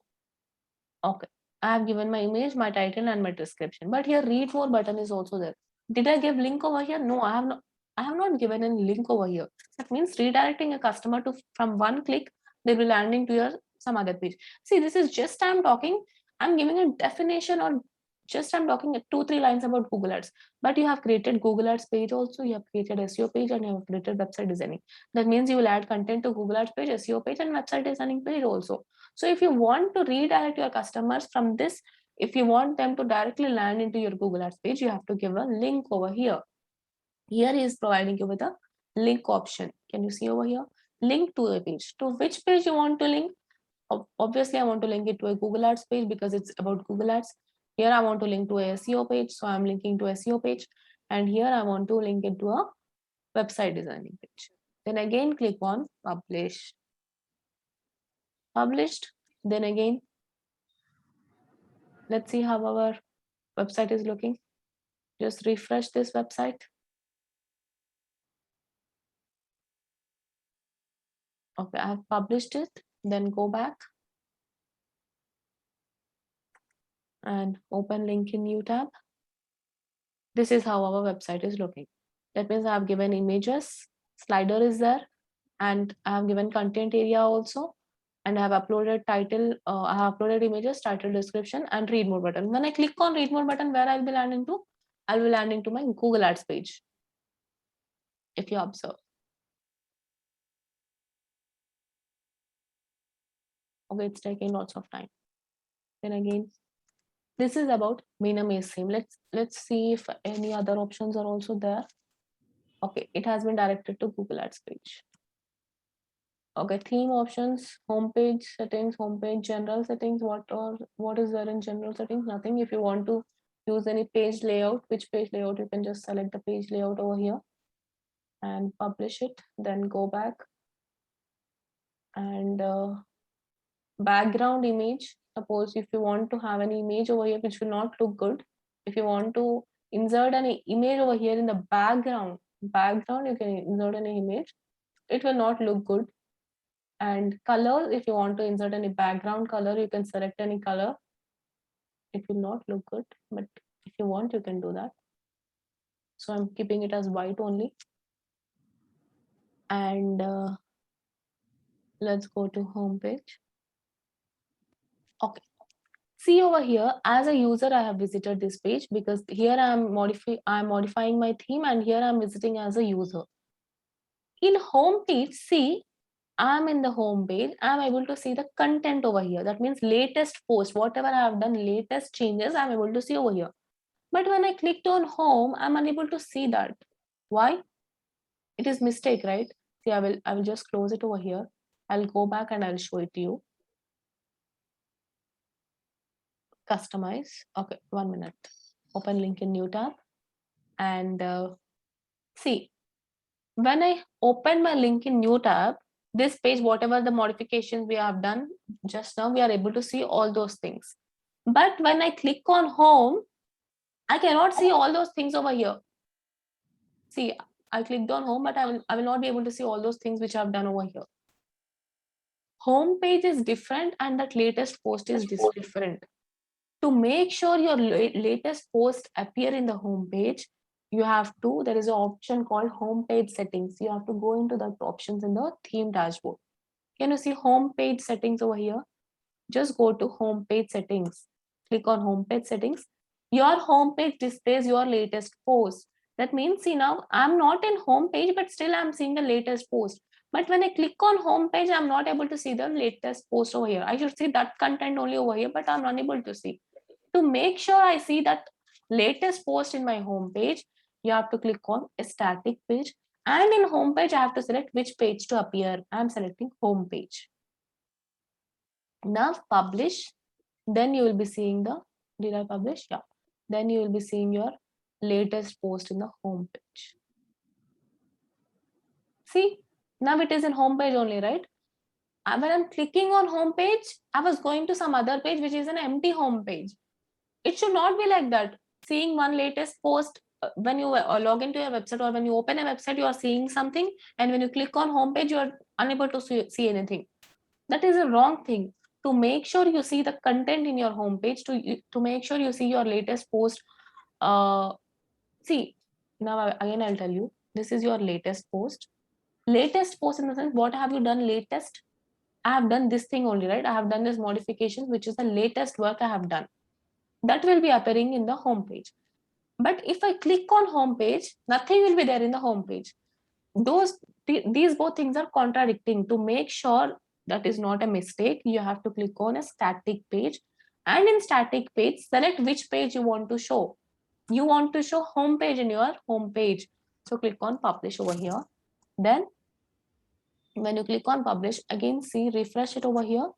Okay, I have given my image, my title and my description, but here read more button is also there. Did I give link over here? No, I have not given any link over here. That means redirecting a customer to from one click, they will landing to your some other page. See, this is just I'm talking, I'm giving a definition or just I'm talking 2-3 lines about Google Ads, but you have created Google Ads page also, you have created SEO page and you have created website designing. That means you will add content to Google Ads page, SEO page and website designing page also. So if you want to redirect your customers from this, if you want them to directly land into your Google Ads page, you have to give a link over here. Here he is providing you with a link option. Can you see over here? Link to a page. To which page you want to link? Obviously, I want to link it to a Google Ads page because it's about Google Ads. Here I want to link to a SEO page, so I'm linking to SEO page. And here I want to link it to a website designing page. Then again click on publish. Published. Then again, let's see how our website is looking. Just refresh this website. Okay, I have published it. Then go back and open link in new tab. This is how our website is looking. That means I have given images, slider is there, and I have given content area also, and I have uploaded title, I have uploaded images, title, description, and read more button. When I click on read more button, where I'll be landing to? I'll be landing to my Google Ads page. If you observe. Okay, it's taking lots of time. Then again, this is about Meena Maze theme. Let's see if any other options are also there. Okay, it has been directed to Google Ads page. Okay, theme options, homepage settings, homepage general settings. What is there in general settings? Nothing. If you want to use any page layout, which page layout, you can just select the page layout over here and publish it. Then go back and background image. Suppose if you want to have an image over here which will not look good, if you want to insert an image over here in the background, you can insert an image, it will not look good. And color, if you want to insert any background color, you can select any color, it will not look good, but if you want you can do that. So I'm keeping it as white only. And let's go to home page. Okay, see over here, as a user I have visited this page because here I'm modifying my theme and here I'm visiting as a user. In home page, see, I'm in the home page, I'm able to see the content over here. That means latest post, whatever I have done, latest changes, I'm able to see over here. But when I clicked on home, I'm unable to see that. Why? It is mistake, right? See, I will just close it over here. I'll go back and I'll show it to you. Customize. Okay, 1 minute. Open link in new tab. And see, when I open my link in new tab, this page, whatever the modifications we have done just now, we are able to see all those things. But when I click on home, I cannot see all those things over here. See, I clicked on home, but I will not be able to see all those things which I've done over here. Home page is different and that latest post is different. To make sure your latest post appear in the home page, you have to, there is an option called home page settings. You have to go into the options in the theme dashboard. Can you see home page settings over here? Just go to home page settings. Click on home page settings. Your home page displays your latest post. That means, see, now I'm not in home page, but still I'm seeing the latest post. But when I click on home page, I'm not able to see the latest post over here. I should see that content only over here, but I'm unable to see. To make sure I see that latest post in my home page, you have to click on a static page. And in home page, I have to select which page to appear. I'm selecting home page. Now publish, then you will be seeing the, did I publish? Yeah. Then you will be seeing your latest post in the home page. See, now it is in home page only, right? When I'm clicking on home page, I was going to some other page, which is an empty home page. It should not be like that. Seeing one latest post, when you log into your website or when you open a website, you are seeing something. And when you click on home page, you are unable to see anything. That is a wrong thing. To make sure you see the content in your home page, to make sure you see your latest post. See, now again I'll tell you, this is your latest post. Latest post in the sense, what have you done latest? I have done this thing only, right? I have done this modification, which is the latest work I have done. That will be appearing in the home page. But if I click on home page, nothing will be there in the home page. These both things are contradicting. To make sure that is not a mistake, you have to click on a static page, and in static page, select which page you want to show. You want to show home page in your home page. So click on publish over here. Then when you click on publish, again see, refresh it over here,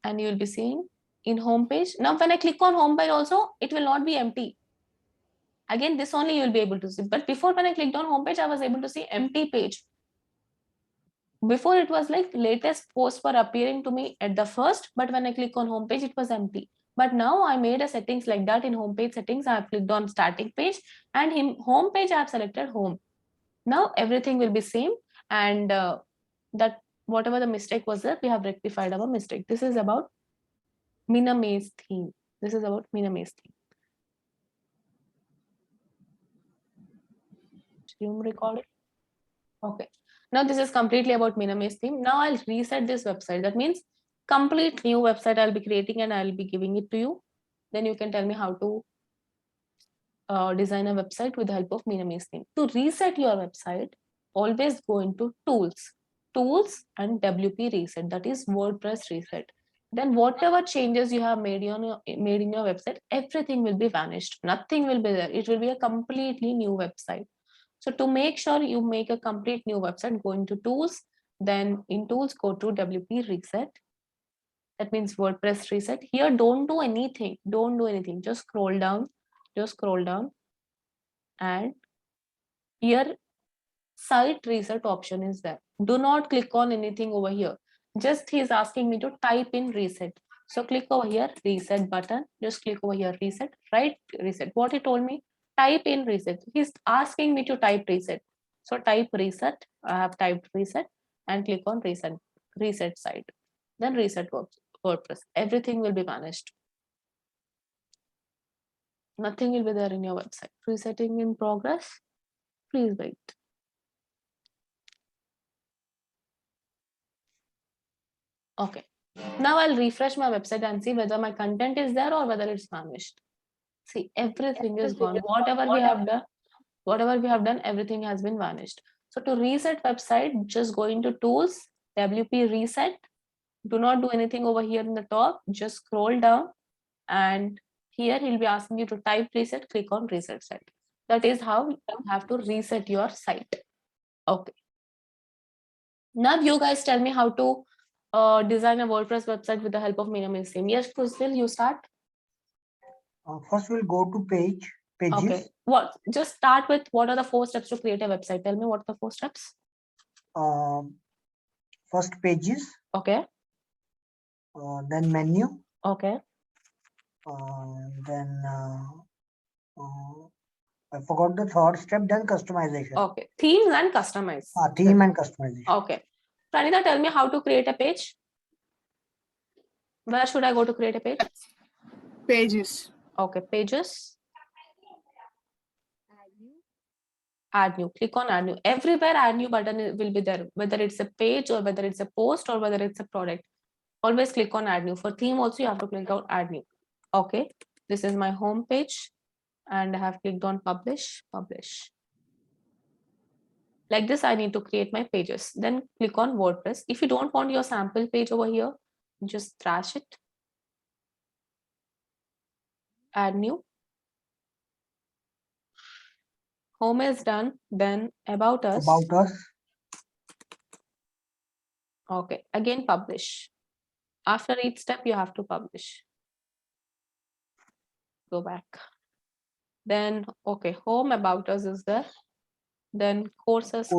and you will be seeing in home page. Now when I click on home page also, it will not be empty. Again, this only you will be able to see. But before, when I clicked on home page, I was able to see empty page. Before it was like latest posts were appearing to me at the first, but when I click on home page, it was empty. But now I made a settings like that. In home page settings, I have clicked on static page, and in home page, I have selected home. Now everything will be same, and that whatever the mistake was there, we have rectified our mistake. This is about Minamaze theme. This is about Minamaze theme. Zoom recording. Okay. Now this is completely about Minamaze theme. Now I'll reset this website. That means complete new website I'll be creating and I'll be giving it to you. Then you can tell me how to design a website with the help of Minamaze theme. To reset your website, always go into tools and WP reset. That is WordPress reset. Then whatever changes you have made in your website, everything will be vanished. Nothing will be there. It will be a completely new website. So to make sure you make a complete new website, go into tools, then in tools, go to WP reset. That means WordPress reset. Here, don't do anything. Don't do anything. Just scroll down. And here, site reset option is there. Do not click on anything over here. Just he's asking me to type in reset. So click over here, reset button. Just click over here, reset, right? Reset. What he told me, type in reset. He's asking me to type reset. So type reset. I have typed reset and click on reset site. Then reset WordPress. Everything will be vanished. Nothing will be there in your website. Resetting in progress. Please wait. Okay. Now I'll refresh my website and see whether my content is there or whether it's vanished. See, everything is gone. Whatever we have done, everything has been vanished. So to reset website, just go into tools, WP reset. Do not do anything over here in the top. Just scroll down, and here he'll be asking you to type reset. Click on reset site. That is how you have to reset your site. Okay. Now you guys tell me how to design a WordPress website with the help of Minamaze theme. Yes, Krustil, you start.
First, we'll go to pages.
Okay. Just start with what are the 4 steps to create a website? Tell me what are the 4 steps.
first pages,
Okay.
then menu,
Okay.
then I forgot the third step, then customization.
Okay. Themes and customize.
Theme and customization.
Okay. Pranita, tell me how to create a page. Where should I go to create a page?
Pages.
Okay, pages. Add new. Click on add new. Everywhere add new button will be there, whether it's a page or whether it's a post or whether it's a product. Always click on add new. For theme also you have to click on add new. Okay, this is my home page and I have clicked on publish. Like this, I need to create my pages. Then click on WordPress. If you don't want your sample page over here, just trash it. Add new. Home is done. Then about us.
About us.
Okay, again publish. After each step, you have to publish. Go back. Then, okay, home about us is there. Then courses.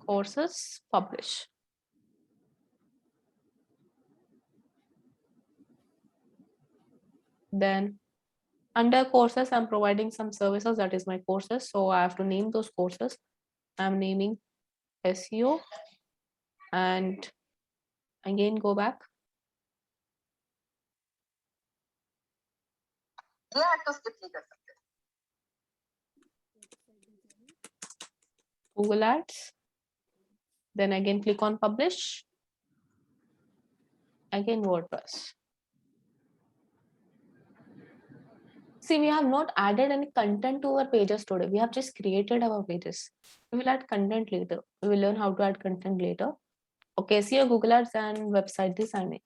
Courses, publish. Then under courses, I'm providing some services, that is my courses. So I have to name those courses. I'm naming SEO and again go back. Google Ads. Then again click on publish. Again WordPress. See, we have not added any content to our pages today. We have just created our pages. We will add content later. We will learn how to add content later. Okay, SEO, Google Ads and website designing.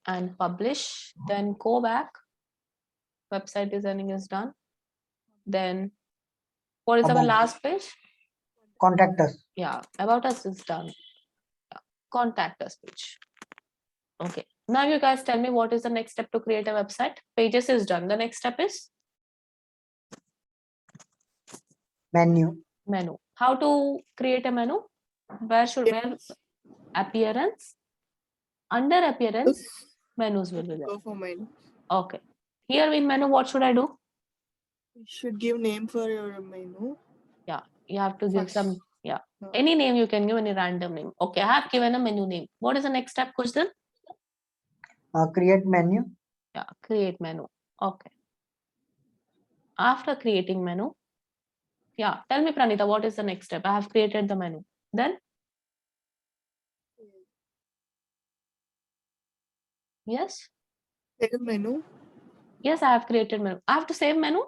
And publish. Then go back. Website designing is done. Then what is our last page?
Contact us.
Yeah, about us is done. Yeah. Contact us page. Okay. Now you guys tell me what is the next step to create a website. Pages is done. The next step is
menu.
How to create a menu? Where appearance? Under appearance, menus will be there.
Go for menu.
Okay. Here in menu, what should I do?
You should give name for your menu.
Yeah, you have to give some, any name you can give, any random name. Okay, I have given a menu name. What is the next step, Kushdan?
Create menu.
Yeah, create menu. Okay. After creating menu, tell me, Pranita, what is the next step? I have created the menu. Then? Yes?
Save menu.
Yes, I have created menu. I have to save menu?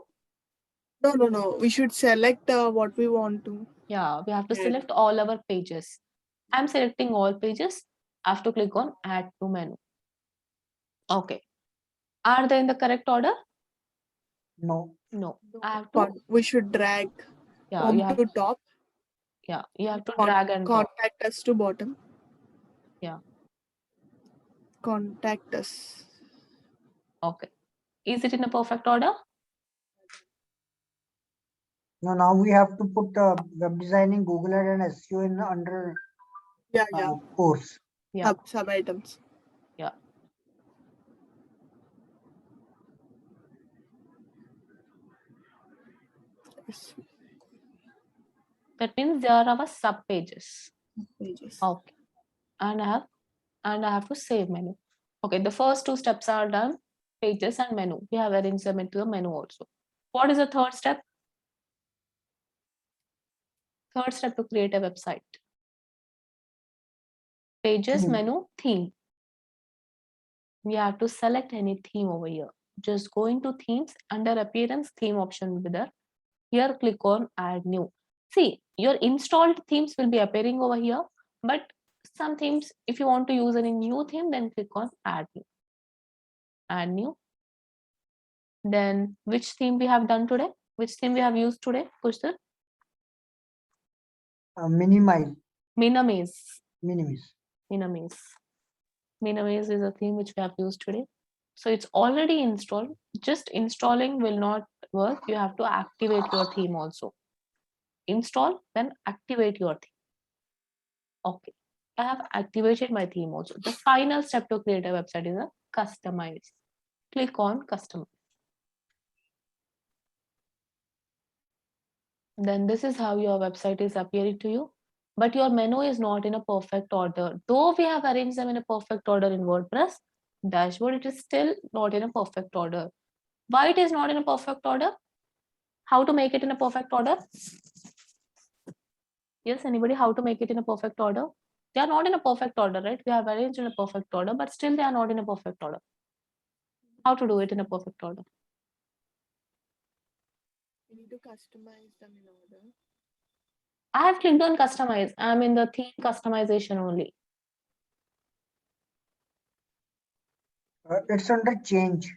No. We should select what we want to.
Yeah, we have to select all our pages. I'm selecting all pages. I have to click on add to menu. Okay. Are they in the correct order?
No.
I have to.
We should drag to top.
Yeah, you have to drag and
contact us to bottom.
Yeah.
Contact us.
Okay. Is it in a perfect order?
No, now we have to put web designing, Google Ads and SEO in under course.
Yeah.
Sub items.
Yeah. That means there are our sub pages. Okay. And I have to save menu. Okay, the first two steps are done. Pages and menu. We have arranged them into the menu also. What is the third step? Third step to create a website. Pages, menu, theme. We have to select any theme over here. Just go into themes, under appearance, theme option will be there. Here click on add new. See, your installed themes will be appearing over here, but some themes, if you want to use any new theme, then click on add new. Add new. Then which theme we have done today? Which theme we have used today? Kushal?
Minimize.
Minimize is a theme which we have used today. So it's already installed. Just installing will not work. You have to activate your theme also. Install, then activate your theme. Okay, I have activated my theme also. The final step to create a website is a customize. Click on customize. Then this is how your website is appearing to you. But your menu is not in a perfect order. Though we have arranged them in a perfect order in WordPress dashboard, it is still not in a perfect order. Why it is not in a perfect order? How to make it in a perfect order? Yes, anybody? How to make it in a perfect order? They are not in a perfect order, right? We have arranged in a perfect order, but still they are not in a perfect order. How to do it in a perfect order?
We need to customize them in order.
I have clicked on customize. I'm in the theme customization only.
It's under change.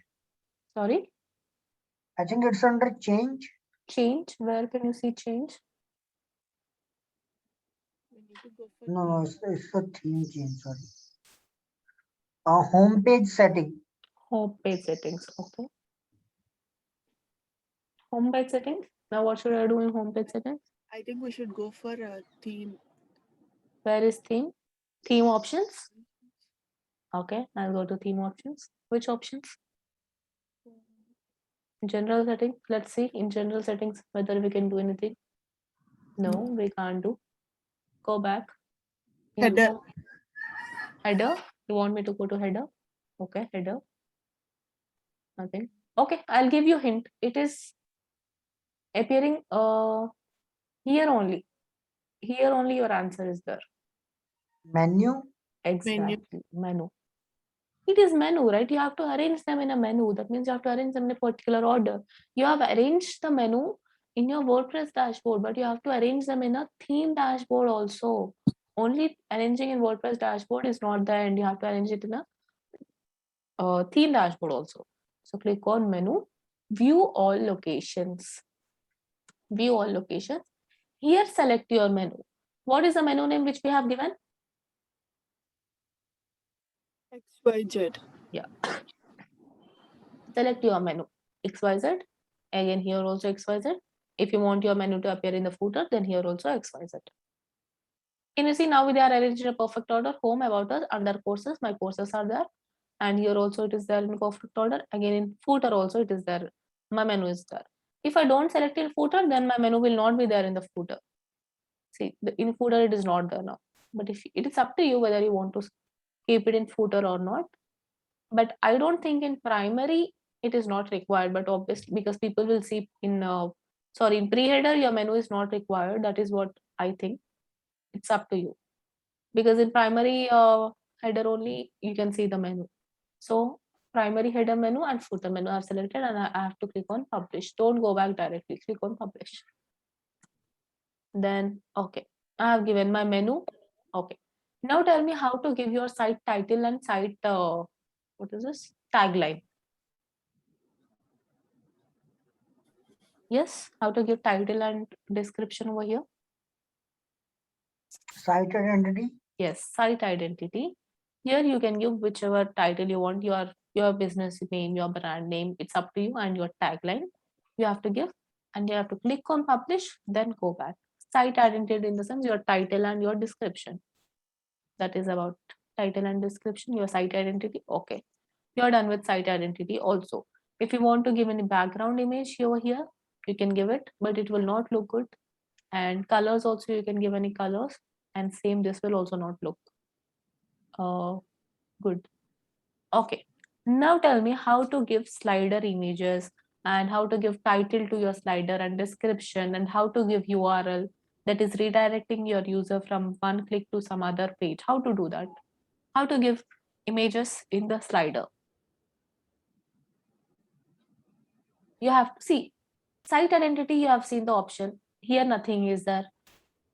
Sorry?
I think it's under change.
Change? Where can you see change?
We need to go for
No, it's a theme change, sorry. Homepage setting.
Homepage settings. Okay. Homepage settings. Now what should I do in homepage settings?
I think we should go for a theme.
Where is theme? Theme options. Okay, I'll go to theme options. Which options? General settings. Let's see in general settings whether we can do anything. No, we can't do. Go back.
Header.
Info. Header. You want me to go to header? Okay, header. Nothing. Okay, I'll give you a hint. It is appearing here only. Here only your answer is there.
Menu.
Exactly. Menu. It is menu, right? You have to arrange them in a menu. That means you have to arrange them in a particular order. You have arranged the menu in your WordPress dashboard, but you have to arrange them in a theme dashboard also. Only arranging in WordPress dashboard is not the end. You have to arrange it in a theme dashboard also. So click on menu, view all locations. View all locations. Here select your menu. What is the menu name which we have given?
XYZ.
Yeah. Select your menu XYZ. Again here also XYZ. If you want your menu to appear in the footer, then here also XYZ. Can you see now they are arranged in a perfect order? Home, about us, under courses, my courses are there. And here also it is there in perfect order. Again in footer also it is there. My menu is there. If I don't select in footer, then my menu will not be there in the footer. See, in footer it is not there now. But if it is up to you whether you want to keep it in footer or not. But I don't think in primary it is not required, but obviously because people will see in in pre-header your menu is not required. That is what I think. It's up to you, because in primary header only you can see the menu. So primary header menu and footer menu are selected, and I have to click on publish. Don't go back directly, click on publish. Then okay, I have given my menu. Okay, now tell me how to give your site title and site what is this, tagline. Yes, how to give title and description over here.
Site identity.
Yes, site identity. Here you can give whichever title you want, your business name, your brand name, it's up to you, and your tagline you have to give, and you have to click on publish, then go back. Site identity in the sense your title and your description. That is about title and description, your site identity. Okay, you're done with site identity also. If you want to give any background image over here, you can give it, but it will not look good. And colors also, you can give any colors, and same, this will also not look good. Okay, now tell me how to give slider images, and how to give title to your slider and description, and how to give URL, that is redirecting your user from one click to some other page. How to do that? How to give images in the slider? You have to see site identity, you have seen the option. Here nothing is there.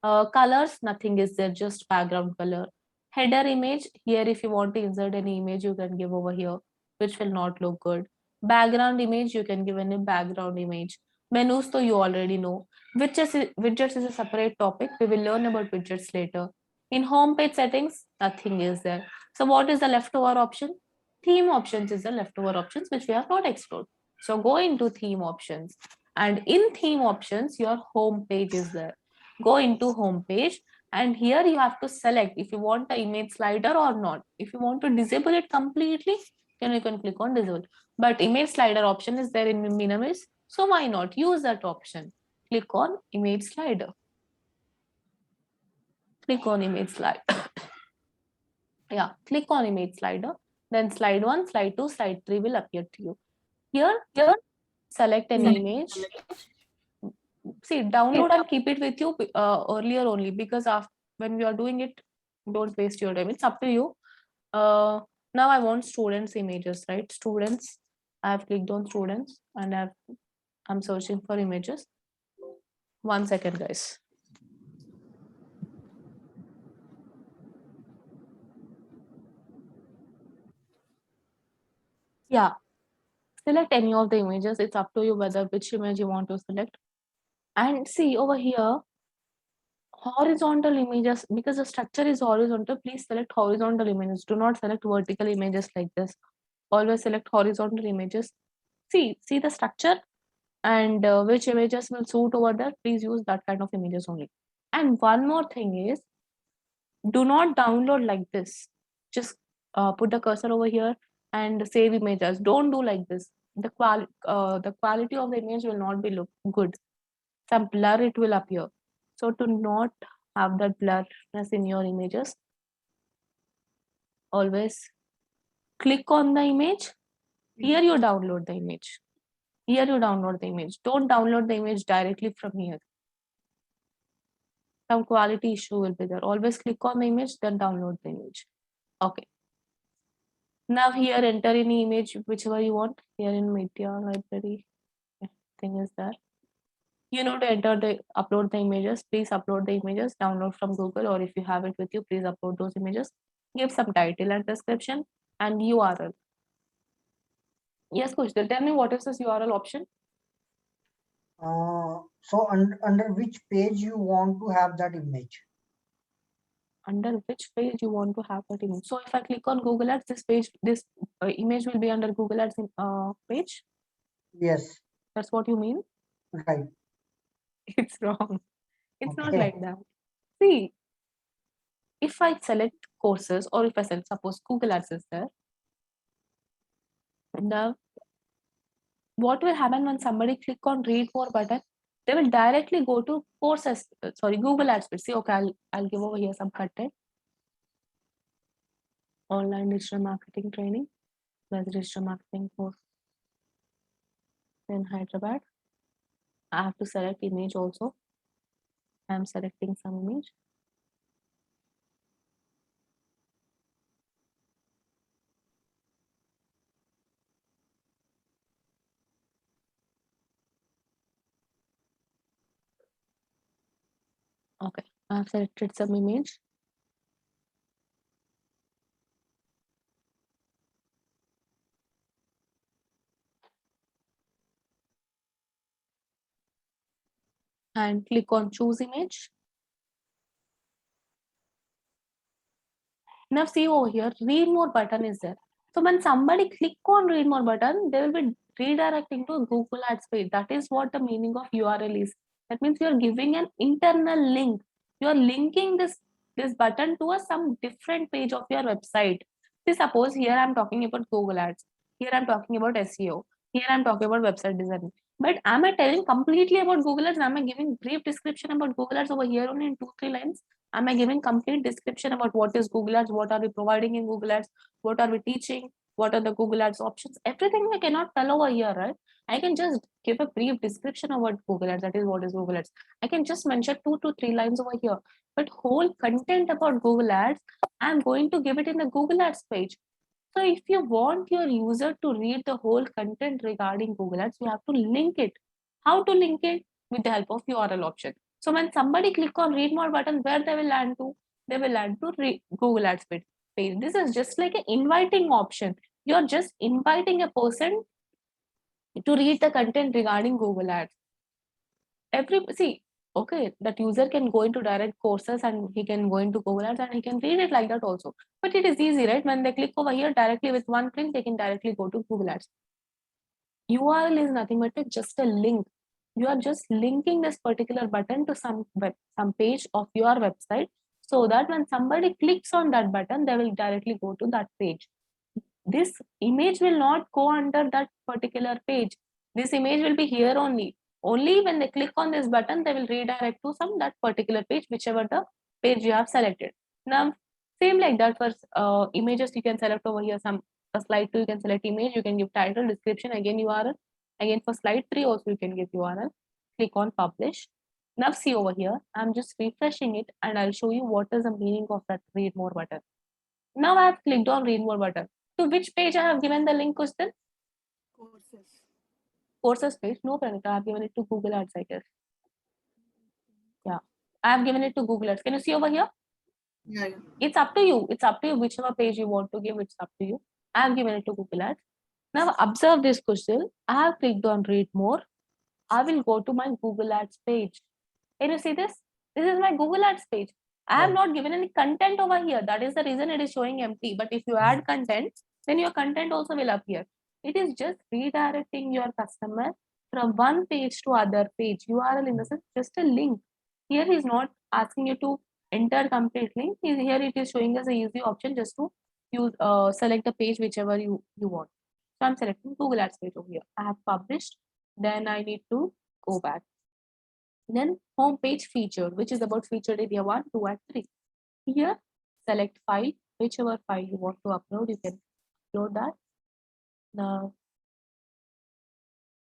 Colors, nothing is there, just background color. Header image, here if you want to insert any image, you can give over here, which will not look good. Background image, you can give any background image. Menus, so you already know. Widgets is a separate topic. We will learn about widgets later. In home page settings, nothing is there. So what is the leftover option? theme options is the leftover options which we have not explored. So go into theme options, and in theme options, your home page is there. Go into home page, and here you have to select if you want the image slider or not. If you want to disable it completely, then you can click on disable. But image slider option is there in Minimis, so why not use that option? Click on image slider. Click on image slider. Yeah, click on image slider. Then slide 1, slide 2, slide 3 will appear to you. Here, select an image. See, download and keep it with you earlier only, because after, when we are doing it, don't waste your time. It's up to you. Now I want students images, right? Students. I have clicked on students and I'm searching for images. 1 second, guys. Yeah, select any of the images. It's up to you whether which image you want to select. And see over here, horizontal images, because the structure is horizontal, please select horizontal images. Do not select vertical images like this. Always select horizontal images. See the structure and which images will suit over there. Please use that kind of images only. And one more thing is, do not download like this. Just put the cursor over here and save images. Don't do like this. The quality of the image will not be look good. Some blur it will appear. So to not have that blurriness in your images, always click on the image. Here you download the image. Here you download the image. Don't download the image directly from here. Some quality issue will be there. Always click on the image, then download the image. Okay. Now here enter any image, whichever you want. Here in media library, thing is there. You know to enter the upload the images. Please upload the images, download from Google, or if you have it with you, please upload those images. Give some title and description and URL. Yes, Coach, tell me what is this URL option?
So under which page you want to have that image?
Under which page you want to have that image. So if I click on Google Ads, this page, this image will be under Google Ads page.
Yes.
That's what you mean?
Right.
It's wrong. It's
Okay.
not like that. See, if I select courses, or if I select, suppose Google Ads is there, and what will happen when somebody click on read more button? They will directly go to courses, Google Ads page. See, okay, I'll give over here some content. Online digital marketing training, plus digital marketing course in Hyderabad. I have to select image also. I'm selecting some image. Okay, I've selected some image. And click on choose image. Now see over here, read more button is there. So when somebody click on read more button, they will be redirecting to a Google Ads page. That is what the meaning of URL is. That means you are giving an internal link. You are linking this button to some different page of your website. See, suppose here I'm talking about Google Ads. Here I'm talking about SEO. Here I'm talking about website design. But am I telling completely about Google Ads? Am I giving brief description about Google Ads over here only in 2-3 lines? Am I giving complete description about what is Google Ads? What are we providing in Google Ads? What are we teaching? What are the Google Ads options? Everything I cannot tell over here, right? I can just give a brief description about Google Ads. That is what is Google Ads. I can just mention 2 to 3 lines over here. But whole content about Google Ads, I'm going to give it in the Google Ads page. So if you want your user to read the whole content regarding Google Ads, you have to link it. How to link it? With the help of URL option. So when somebody click on read more button, where they will land to? They will land to Google Ads page. This is just like an inviting option. You're just inviting a person to read the content regarding Google Ads. Okay, that user can go into direct courses and he can go into Google Ads and he can read it like that also. But it is easy, right? When they click over here directly with one click, they can directly go to Google Ads. URL is nothing but just a link. You are just linking this particular button to some page of your website, so that when somebody clicks on that button, they will directly go to that page. This image will not go under that particular page. This image will be here only. Only when they click on this button, they will redirect to that particular page, whichever the page you have selected. Now, same like that for images, you can select over here a slide 2, you can select image, you can give title, description, again URL. Again for slide 3 also you can give URL. Click on publish. Now see over here, I'm just refreshing it and I'll show you what is the meaning of that read more button. Now I have clicked on read more button. To which page I have given the link, question?
Courses.
Courses page. No, Pranita, I have given it to Google Ads, I guess. Yeah, I have given it to Google Ads. Can you see over here?
Yeah.
It's up to you. It's up to you whichever page you want to give. It's up to you. I have given it to Google Ads. Now observe this question. I have clicked on read more. I will go to my Google Ads page. Can you see this? This is my Google Ads page. I have not given any content over here. That is the reason it is showing empty. But if you add content, then your content also will appear. It is just redirecting your customer from one page to other page. URL in the sense just a link. Here he is not asking you to enter complete link. Here it is showing us a easy option just to use select the page whichever you want. So I'm selecting Google Ads page over here. I have published. Then I need to go back. Then home page featured, which is about featured area 1, 2, and 3. Here, select file, whichever file you want to upload, you can upload that. Now,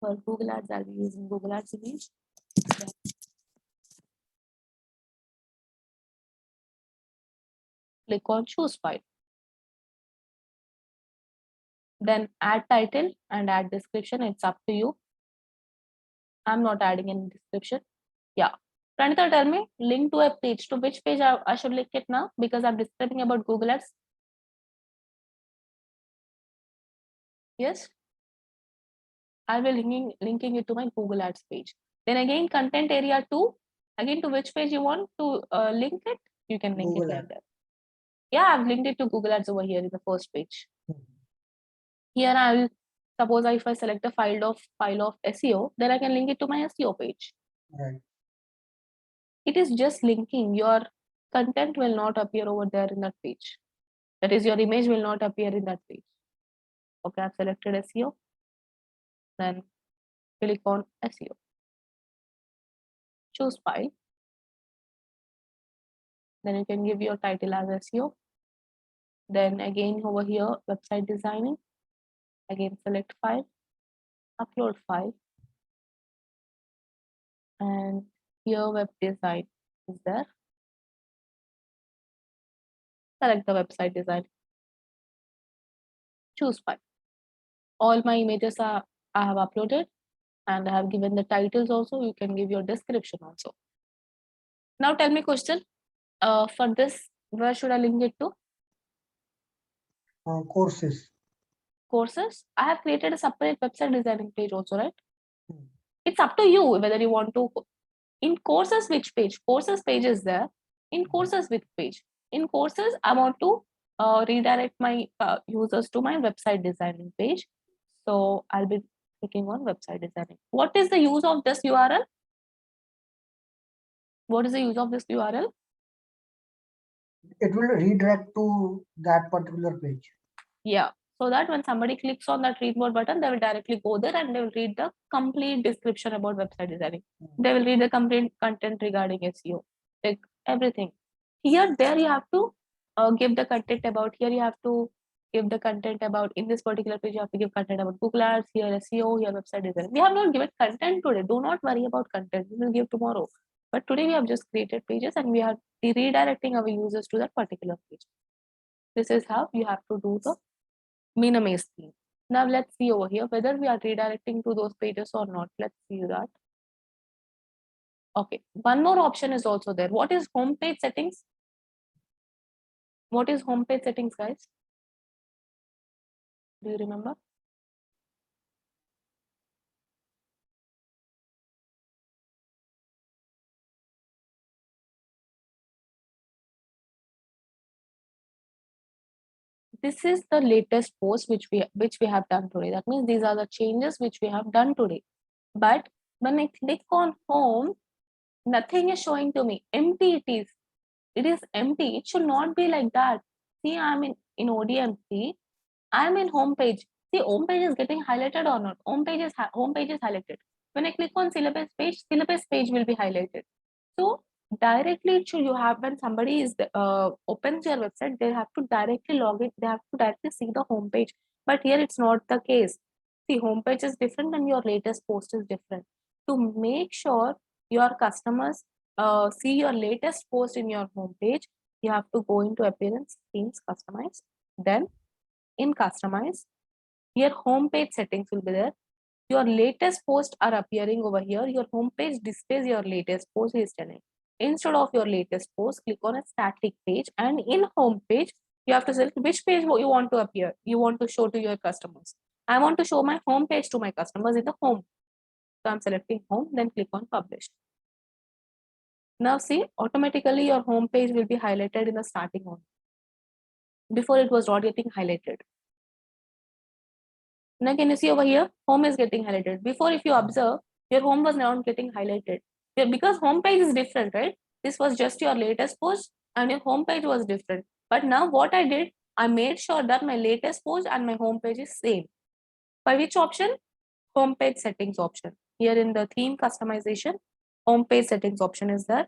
for Google Ads, I'll be using Google Ads image. Then click on choose file. Then add title and add description. It's up to you. I'm not adding any description. Yeah. Pranita, tell me, link to a page. To which page I should link it now? Because I'm describing about Google Ads. Yes. I will linking it to my Google Ads page. Then again, content area 2. Again, to which page you want to link it? You can link
Google
it
Ads.
like that. Yeah, I've linked it to Google Ads over here in the first page. Here I will suppose if I select a file of SEO, then I can link it to my SEO page.
Right.
It is just linking. Your content will not appear over there in that page. That is, your image will not appear in that page. Okay, I've selected SEO. Then click on SEO. Choose file. Then you can give your title as SEO. Then again over here, website designing. Again, select file, upload file. And here web design is there. Select the website design. Choose file. All my images I have uploaded and I have given the titles also. You can give your description also. Now tell me question. For this, where should I link it to?
Courses.
Courses. I have created a separate website designing page also, right? It's up to you whether you want to. In courses, which page? Courses page is there. In courses, which page? In courses, I want to redirect my users to my website designing page. So I'll be clicking on website designing. What is the use of this URL? What is the use of this URL?
It will redirect to that particular page.
Yeah. So that when somebody clicks on that read more button, they will directly go there and they will read the complete description about website designing. They will read the complete content regarding SEO, like everything. Here, there you have to give the content about. Here you have to give the content about. In this particular page, you have to give content about Google Ads. Here SEO. Here website design. We have not given content today. Do not worry about content. We will give tomorrow. But today we have just created pages and we are redirecting our users to that particular page. This is how you have to do the minimize theme. Now let's see over here whether we are redirecting to those pages or not. Let's see that. Okay, one more option is also there. What is homepage settings? What is homepage settings, guys? Do you remember? this is the latest post which we have done today. That means these are the changes which we have done today. But when I click on home, nothing is showing to me. Empty it is. It is empty. It should not be like that. See, I'm in ODMC. I'm in home page. See, home page is getting highlighted or not? Home page is highlighted. When I click on syllabus page will be highlighted. So directly it should, you have, when somebody is opens your website, they have to directly log in. They have to directly see the home page. But here it's not the case. See, home page is different and your latest post is different. To make sure your customers see your latest post in your home page, you have to go into appearance, themes, customize. Then in customize, your home page settings will be there. Your latest posts are appearing over here. Your home page displays your latest post is telling. Instead of your latest post, click on a static page, and in home page, you have to select which page you want to appear. You want to show to your customers. I want to show my home page to my customers in the home. So I'm selecting home, then click on publish. Now see, automatically your home page will be highlighted in the starting one. Before it was not getting highlighted. Now can you see over here, home is getting highlighted. Before, if you observe, your home was not getting highlighted. Because home page is different, right? This was just your latest post and your home page was different. But now what I did, I made sure that my latest post and my home page is same. By which option? Home page settings option. Here in the theme customization, home page settings option is there.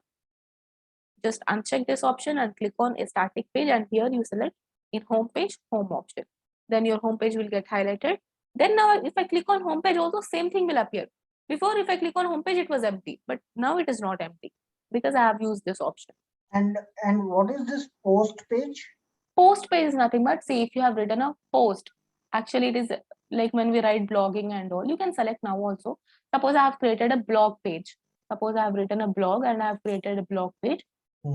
Just uncheck this option and click on a static page, and here you select in home page, home option. Then your home page will get highlighted. Then now if I click on home page, also same thing will appear. Before, if I click on home page, it was empty, but now it is not empty because I have used this option.
And what is this post page?
Post page is nothing but, see, if you have written a post, actually it is like when we write blogging and all, you can select now also. Suppose I have created a blog page. Suppose I have written a blog and I have created a blog page,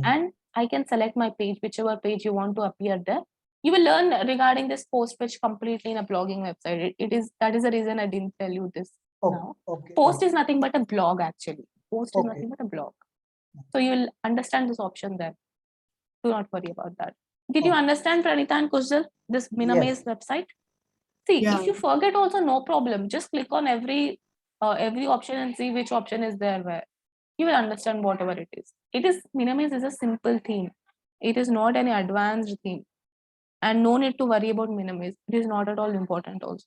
and I can select my page, whichever page you want to appear there. You will learn regarding this post page completely in a blogging website. That is the reason I didn't tell you this now. Post is nothing but a blog actually. Post is nothing but a blog. So you will understand this option there. Do not worry about that. Did you understand, Pranita and Kujal, this Minamaze website? See, if you forget also, no problem. Just click on every option and see which option is there where. You will understand whatever it is. Minamaze is a simple theme. It is not any advanced theme. And no need to worry about Minamaze. It is not at all important also.